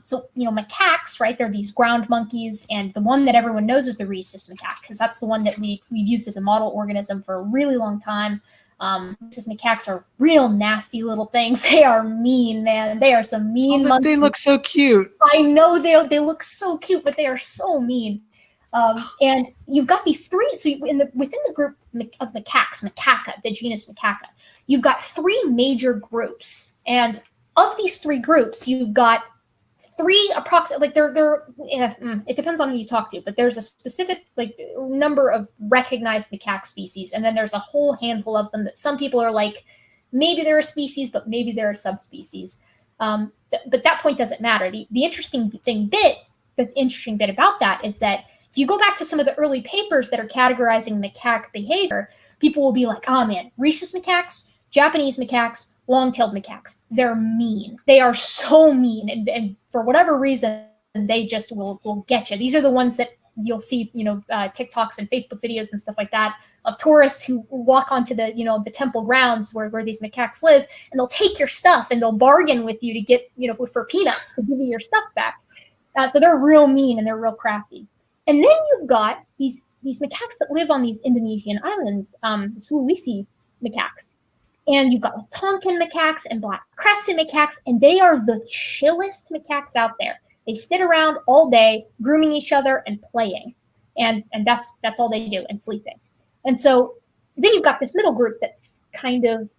So macaques, right? They're these ground monkeys, and the one that everyone knows is the rhesus macaque, because that's the one that we've used as a model organism for a really long time. Rhesus macaques are real nasty little things. They are mean, man. They are some mean monkeys. They look so cute. I know they look so cute, but they are so mean. And you've got these three. So within the group of macaques, macaca, the genus macaca, you've got three major groups, and of these three groups, you've got three approximate, it depends on who you talk to, but there's a specific number of recognized macaque species, and then there's a whole handful of them that some people are like, maybe they're a species, but maybe they're a subspecies. But that point doesn't matter. The interesting bit about that is that if you go back to some of the early papers that are categorizing macaque behavior, people will be like, oh man, rhesus macaques, Japanese macaques, long-tailed macaques, they're mean. They are so mean. And for whatever reason, they just will get you. These are the ones that you'll see, TikToks and Facebook videos and stuff like that of tourists who walk onto the temple grounds where these macaques live, and they'll take your stuff and they'll bargain with you to get, for peanuts to give you your stuff back. So they're real mean and they're real crafty. And then you've got these macaques that live on these Indonesian islands, Sulawesi macaques. And you've got Tonkin macaques and black crescent macaques, and they are the chillest macaques out there. They sit around all day, grooming each other and playing, and that's all they do, and sleeping. And so then you've got this middle group that's kind of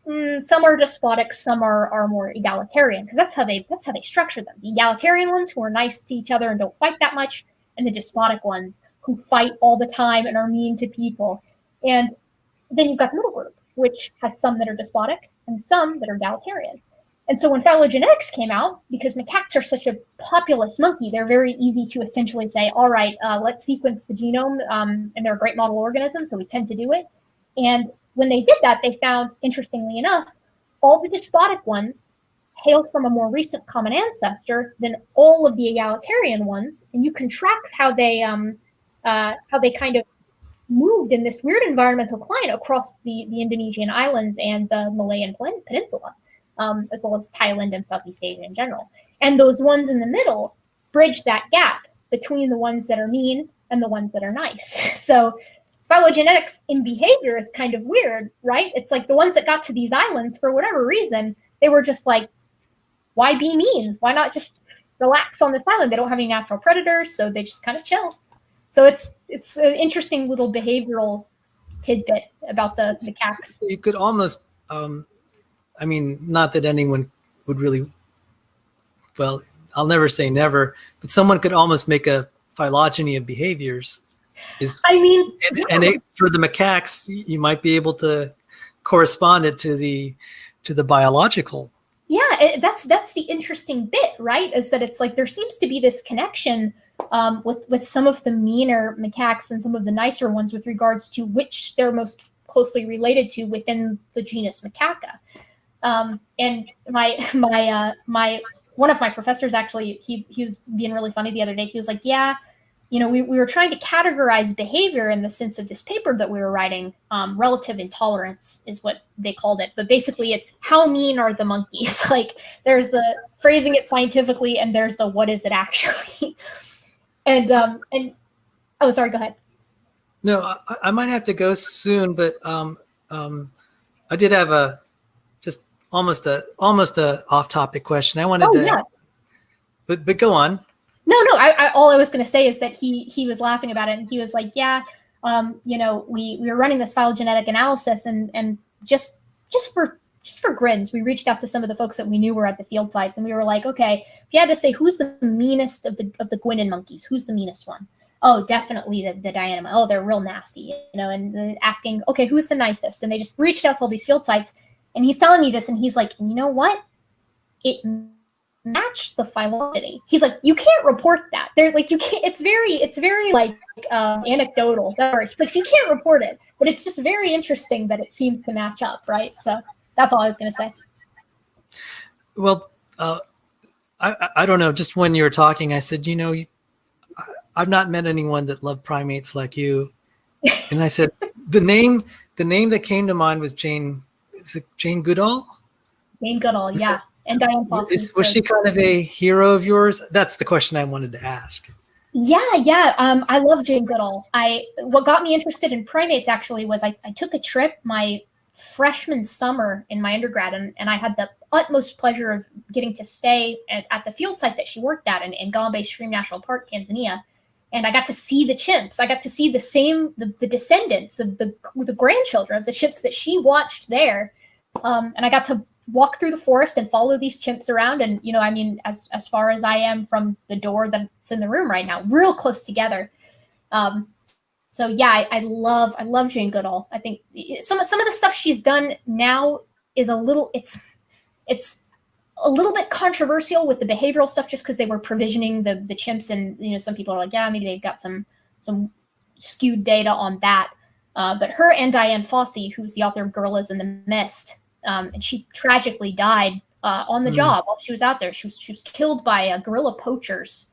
some are despotic, some are more egalitarian, because that's how they structure them. The egalitarian ones who are nice to each other and don't fight that much, and the despotic ones who fight all the time and are mean to people. And then you've got the middle group, which has some that are despotic and some that are egalitarian. And so when phylogenetics came out, because macaques are such a populous monkey, they're very easy to essentially say, all right, let's sequence the genome, and they're a great model organism, so we tend to do it. And when they did that, they found, interestingly enough, all the despotic ones hail from a more recent common ancestor than all of the egalitarian ones, and you can track how they kind of moved in this weird environmental climate across the Indonesian islands and the Malayan Peninsula, as well as Thailand and Southeast Asia in general. And those ones in the middle bridge that gap between the ones that are mean and the ones that are nice. So phylogenetics in behavior is kind of weird, right? It's like the ones that got to these islands, for whatever reason, they were just like, why be mean? Why not just relax on this island? They don't have any natural predators, so they just kind of chill. So it's an interesting little behavioral tidbit about the macaques. You could almost, not that anyone would really well, I'll never say never, but someone could almost make a phylogeny of behaviors. For the macaques, you might be able to correspond it to the biological. Yeah, that's the interesting bit, right? Is that it's like there seems to be this connection with some of the meaner macaques and some of the nicer ones with regards to which they're most closely related to within the genus Macaca. And my one of my professors, actually, he was being really funny the other day. He was like, yeah, you know, we were trying to categorize behavior in the sense of this paper that we were writing. Relative intolerance is what they called it. But basically, it's how mean are the monkeys? Like, there's the phrasing it scientifically, and there's the what is it actually? and oh, sorry, go ahead. No, I might have to go soon, but I did have a just almost a off-topic question. I wanted to, yeah. but go on. No, all I was going to say is that he was laughing about it, and he was like, yeah, you know, we were running this phylogenetic analysis, and just for grins, we reached out to some of the folks that we knew were at the field sites, and we were like, okay, if you had to say who's the meanest of the Guinan monkeys, who's the meanest one? Oh, definitely the Dianema. Oh, they're real nasty, you know, and asking, okay, who's the nicest? And they just reached out to all these field sites, and he's telling me this, and he's like, you know what? It matched the phylogeny. He's like, you can't report that. They're like, you can't. It's very like anecdotal. He's like, so you can't report it, but it's just very interesting that it seems to match up, right? So that's all I was going to say. Well, I don't know. Just when you were talking, I said, you know, I've not met anyone that loved primates like you. And I said, the name that came to mind was Jane. Is it Jane Goodall? Jane Goodall, yeah. And Diane Fossey. Was she kind of a hero of yours? That's the question I wanted to ask. Yeah. I love Jane Goodall. What got me interested in primates actually was I took a trip my freshman summer in my undergrad, and I had the utmost pleasure of getting to stay at the field site that she worked at in Gombe Stream National Park, Tanzania. And I got to see the chimps. I got to see the descendants, the grandchildren of the chimps that she watched there. And I got to walk through the forest and follow these chimps around. And, you know, I mean, as far as I am from the door that's in the room right now, real close together. So yeah, I love Jane Goodall. I think some of the stuff she's done now is it's a little bit controversial with the behavioral stuff, just because they were provisioning the chimps, and you know, some people are like, yeah, maybe they've got some skewed data on that. But her and Diane Fossey, who's the author of Gorillas in the Mist, and she tragically died on the job while she was out there. She was killed by gorilla poachers.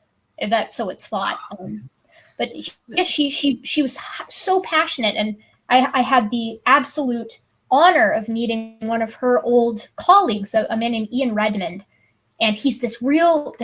So it's thought. But yeah, she was so passionate, and I had the absolute honor of meeting one of her old colleagues, a man named Ian Redmond, and he's this real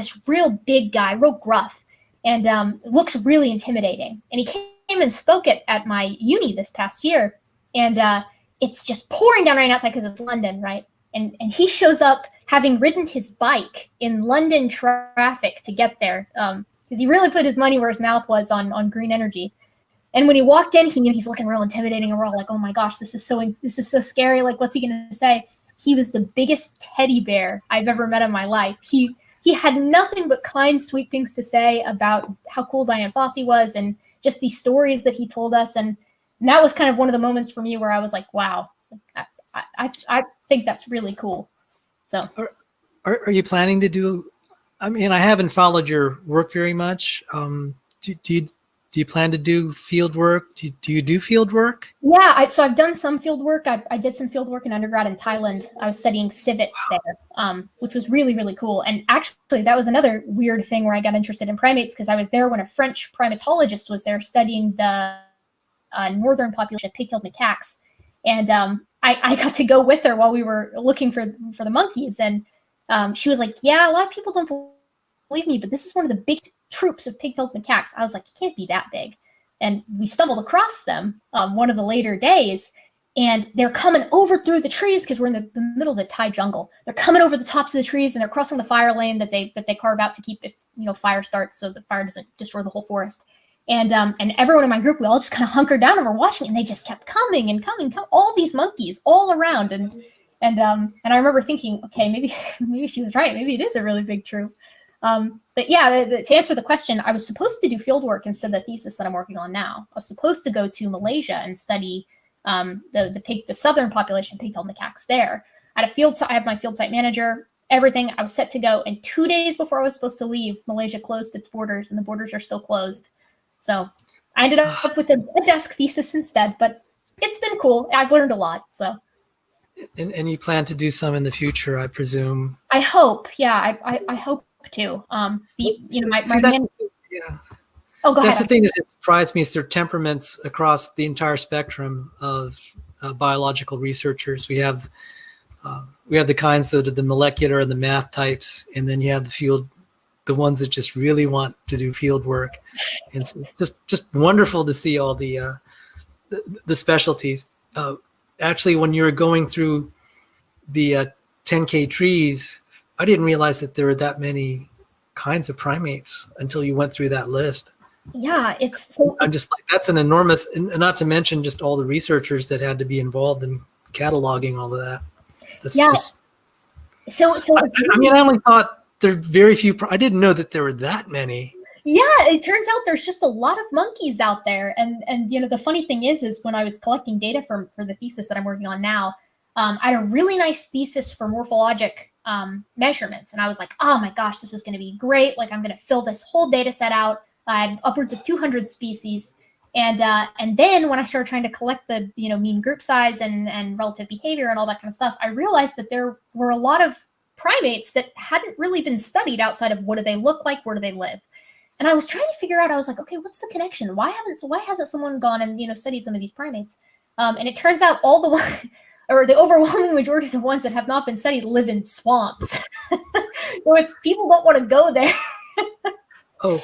big guy, real gruff, and looks really intimidating. And he came and spoke at my uni this past year, and it's just pouring down rain outside because it's London, right? And he shows up having ridden his bike in London traffic to get there, because he really put his money where his mouth was on green energy. And when he walked in, he knew he's looking real intimidating, and we're all like, oh my gosh, this is so scary. Like, what's he going to say? He was the biggest teddy bear I've ever met in my life. He had nothing but kind, sweet things to say about how cool Diane Fossey was, and just these stories that he told us. And that was kind of one of the moments for me where I was like, wow, I think that's really cool. So are you planning to do, I mean, I haven't followed your work very much. Do you plan to do field work? Do you do field work? Yeah, so I've done some field work. I did some field work in undergrad in Thailand. I was studying civets there, which was really, really cool. And actually, that was another weird thing where I got interested in primates, because I was there when a French primatologist was there studying the northern population of pigtailed macaques. And I got to go with her while we were looking for the monkeys. And she was like, yeah, a lot of people don't believe me, but this is one of the big troops of pigtailed macaques. I was like, it can't be that big. And we stumbled across them one of the later days, and they're coming over through the trees, because we're in the middle of the Thai jungle. They're coming over the tops of the trees, and they're crossing the fire lane that they carve out to keep, if fire starts, so the fire doesn't destroy the whole forest. And everyone in my group, we all just kind of hunkered down and we're watching, and they just kept coming and coming, all these monkeys all around. And I remember thinking, okay, maybe she was right. Maybe it is a really big troop. But yeah, to answer the question, I was supposed to do field work instead of the thesis that I'm working on now. I was supposed to go to Malaysia and study the southern population pigtail macaques there. I had my field site manager, everything. I was set to go, and 2 days before I was supposed to leave, Malaysia closed its borders, and the borders are still closed. So I ended up with a desk thesis instead, but it's been cool. I've learned a lot. So. And you plan to do some in the future, I presume. I hope, yeah, I hope to. Yeah. Oh, go ahead. That's the thing that has surprised me is their temperaments across the entire spectrum of biological researchers. We have the kinds that are the molecular and the math types, and then you have the ones that just really want to do field work. And so it's just wonderful to see all the specialties. Actually, when you were going through the 10K trees, I didn't realize that there were that many kinds of primates until you went through that list. Yeah, I'm just like, that's an enormous, and not to mention just all the researchers that had to be involved in cataloging all of that. That's just, I only thought there are very few. I didn't know that there were that many. Yeah, it turns out there's just a lot of monkeys out there. And the funny thing is when I was collecting data for the thesis that I'm working on now, I had a really nice thesis for morphologic measurements. And I was like, oh my gosh, this is going to be great. Like, I'm going to fill this whole data set out. I had upwards of 200 species. And then when I started trying to collect the mean group size and relative behavior and all that kind of stuff, I realized that there were a lot of primates that hadn't really been studied outside of what do they look like, where do they live. And I was trying to figure out, I was like, okay, what's the connection? Why hasn't someone gone and studied some of these primates? And it turns out the overwhelming majority of the ones that have not been studied live in swamps. So it's people don't want to go there. Oh,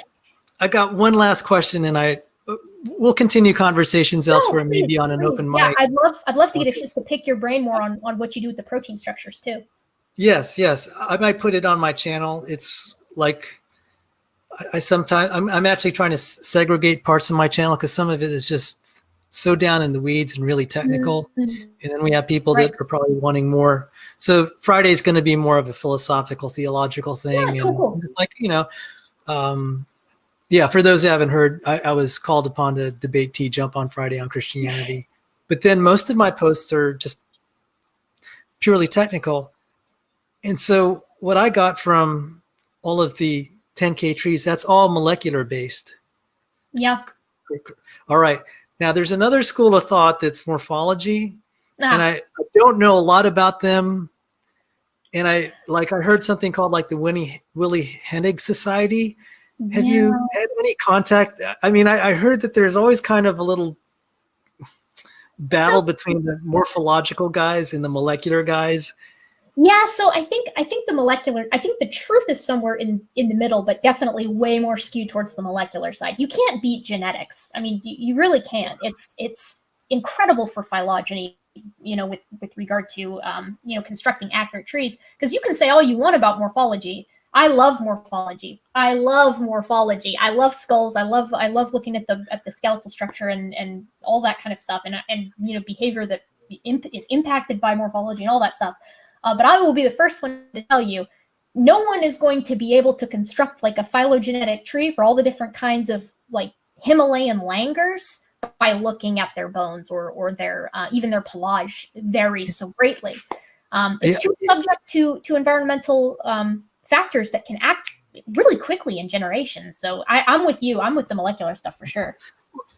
I got one last question, and we'll continue conversations elsewhere, maybe on an open mic. Yeah, I'd love to get a chance to pick your brain more on what you do with the protein structures too. Yes. I might put it on my channel. It's like, I'm actually trying to segregate parts of my channel because some of it is just so down in the weeds and really technical. Mm-hmm. And then we have people that are probably wanting more. So Friday is going to be more of a philosophical, theological thing. Yeah, cool. And like, for those who haven't heard, I was called upon to debate T-Jump on Friday on Christianity. But then most of my posts are just purely technical. And so what I got from all of the 10K trees, that's all molecular based. Yeah. All right. Now there's another school of thought that's morphology. And I don't know a lot about them. And I heard something called like the Willy Hennig Society. Have you had any contact? I mean, I heard that there's always kind of a little battle between the morphological guys and the molecular guys. Yeah, so I think the truth is somewhere in the middle, but definitely way more skewed towards the molecular side. You can't beat genetics. I mean, you really can't. It's incredible for phylogeny, with regard to constructing accurate trees, because you can say all you want about morphology. I love morphology. I love skulls. I love looking at the skeletal structure and all that kind of stuff, and behavior that is impacted by morphology and all that stuff. But I will be the first one to tell you, no one is going to be able to construct like a phylogenetic tree for all the different kinds of like Himalayan langurs by looking at their bones or their even their pelage varies so greatly. It's too subject to environmental factors that can act really quickly in generations. So I'm with you. I'm with the molecular stuff for sure.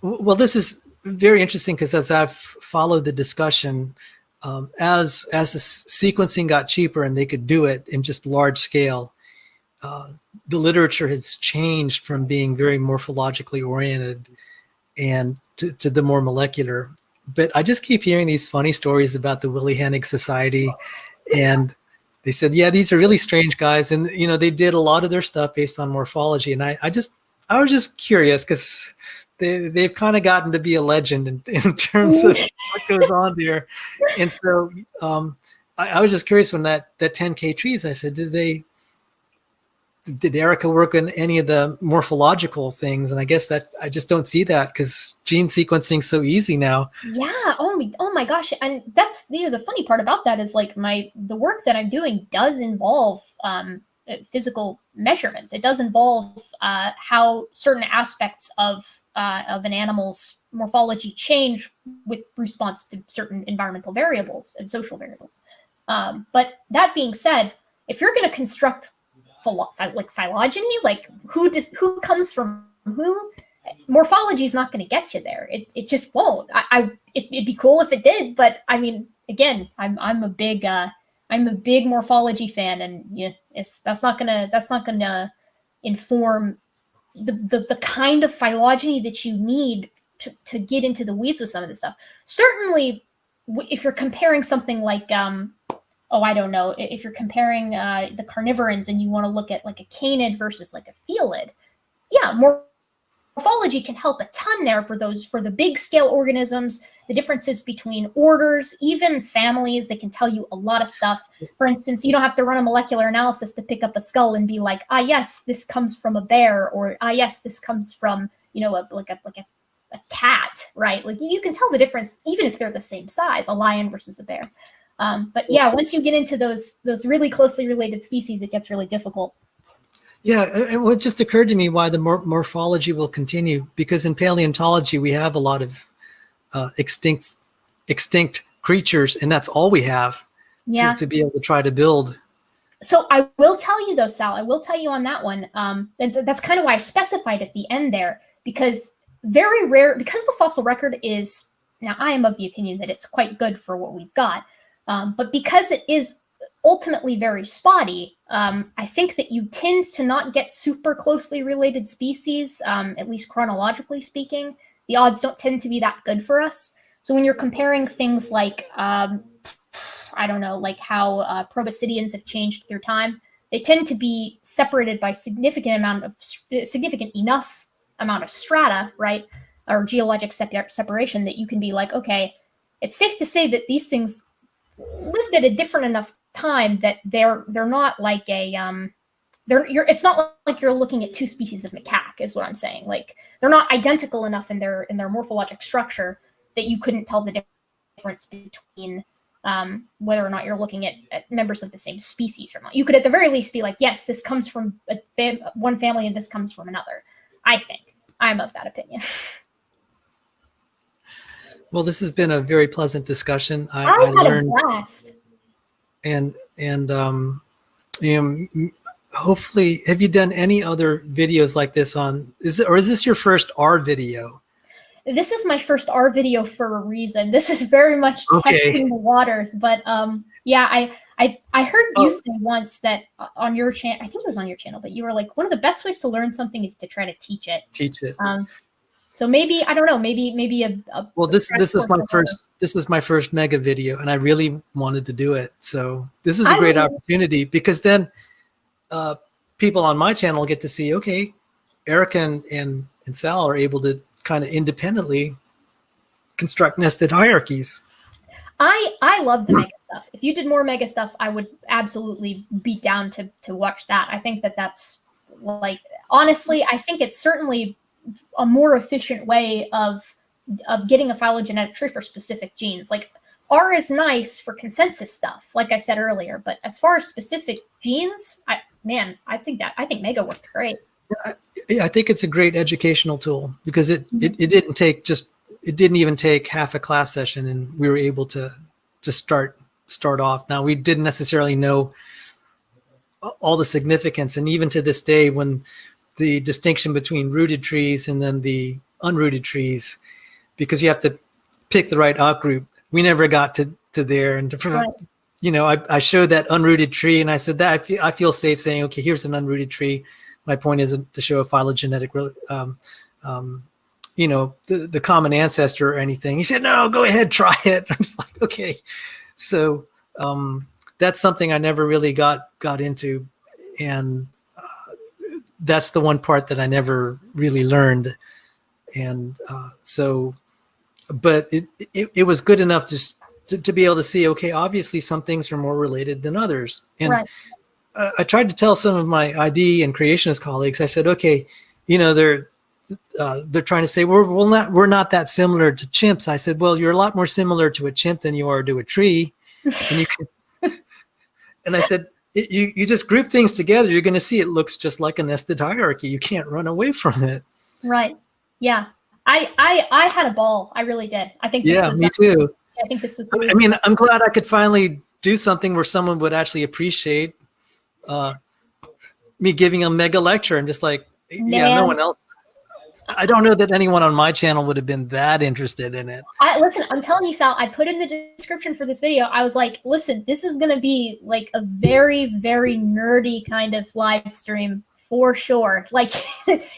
Well, this is very interesting because as I've followed the discussion, as the sequencing got cheaper and they could do it in just large scale, the literature has changed from being very morphologically oriented and to the more molecular. But I just keep hearing these funny stories about the Willy Hennig Society, and they said, yeah, these are really strange guys, and they did a lot of their stuff based on morphology. And I was just curious because they've kind of gotten to be a legend in terms of what goes on there. And so I was just curious when that 10K trees, I said, did Erika work on any of the morphological things? And I guess that I just don't see that because gene sequencing is so easy now. Yeah. Oh my gosh. And that's the funny part about that is like the work that I'm doing does involve physical measurements. It does involve how certain aspects of an animal's morphology change with response to certain environmental variables and social variables. But that being said, if you're going to construct like phylogeny, like who comes from who, morphology is not going to get you there. It just won't. It'd be cool if it did, but I mean, again, I'm a big morphology fan, and yeah, that's not gonna inform the kind of phylogeny that you need to get into the weeds with some of this stuff. Certainly, if you're comparing something like I don't know, if you're comparing the carnivorans and you want to look at like a canid versus like a felid, yeah, morphology can help a ton there for the big scale organisms, the differences between orders, even families. They can tell you a lot of stuff. For instance, you don't have to run a molecular analysis to pick up a skull and be like, yes, this comes from a bear, or yes, this comes from, a cat, right? Like you can tell the difference even if they're the same size, a lion versus a bear. But yeah, once you get into those really closely related species, it gets really difficult. Yeah, and what just occurred to me why the morphology will continue, because in paleontology we have a lot of extinct creatures, and that's all we have to be able to try to build. So I will tell you though, Sal, I will tell you on that one. That's kind of why I specified at the end there, because very rare, because the fossil record is, now I am of the opinion that it's quite good for what we've got, but because it is ultimately very spotty, I think that you tend to not get super closely related species, at least chronologically speaking. The odds don't tend to be that good for us. So when you're comparing things like, I don't know, like how proboscideans have changed through time, they tend to be separated by significant enough amount of strata, right? Or geologic separation that you can be like, okay, it's safe to say that these things lived at a different enough time that they're not like a it's not like you're looking at two species of macaque, is what I'm saying. Like they're not identical enough in their morphologic structure that you couldn't tell the difference between whether or not you're looking at members of the same species or not. You could at the very least be like, yes, this comes from one family and this comes from another. I think I'm of that opinion. Well, this has been a very pleasant discussion. I had learned a blast. And hopefully, have you done any other videos like this is this your first R video? This is my first R video for a reason. This is very much testing the waters, but yeah, I heard you say once that on your channel, I think it was on your channel, but you were like, one of the best ways to learn something is to try to teach it. So maybe, I don't know, maybe a well, this is my first mega video, and I really wanted to do it. So this is a great opportunity, because then people on my channel get to see, okay, Erika and Sal are able to kind of independently construct nested hierarchies. I love the mega stuff. If you did more mega stuff, I would absolutely be down to watch that. I think that's like, honestly, I think it's certainly a more efficient way of getting a phylogenetic tree for specific genes. Like R is nice for consensus stuff, like I said earlier, but as far as specific genes, I think mega worked great. I think it's a great educational tool, because it didn't even take half a class session, and we were able to start off. Now, we didn't necessarily know all the significance, and even to this day, when the distinction between rooted trees and then the unrooted trees, because you have to pick the right outgroup, we never got to there. And I showed that unrooted tree, and I said that I feel safe saying, okay, here's an unrooted tree. My point isn't to show a phylogenetic, the common ancestor or anything. He said, no, go ahead, try it. I'm just like, okay. So that's something I never really got into, and that's the one part that I never really learned. And but it was good enough to be able to see, okay, obviously some things are more related than others. And I tried to tell some of my ID and creationist colleagues, I said, okay, they're trying to say, we're not that similar to chimps. I said, well, you're a lot more similar to a chimp than you are to a tree. And I said, you just group things together, you're going to see it looks just like a nested hierarchy. You can't run away from it. Right. Yeah. I had a ball. I really did. I think this was, me too. I think this was. I mean, I'm glad I could finally do something where someone would actually appreciate me giving a mega lecture. And just like, yeah, no one else. I don't know that anyone on my channel would have been that interested in it. Listen, I'm telling you, Sal, I put in the description for this video, I was like, listen, this is going to be like a very, very nerdy kind of live stream for sure. Like,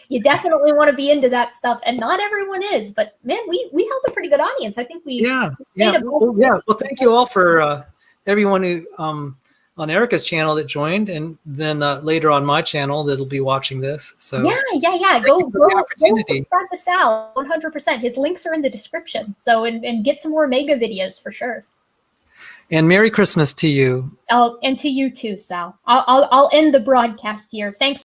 you definitely want to be into that stuff. And not everyone is, but man, we held a pretty good audience. I think we. Yeah. Well, thank you all for everyone who on Erika's channel that joined, and then later on my channel that'll be watching this. So yeah. Go subscribe to Sal 100%. His links are in the description. So and get some more mega videos for sure. And Merry Christmas to you. Oh, and to you too, Sal. I'll end the broadcast here. Thanks.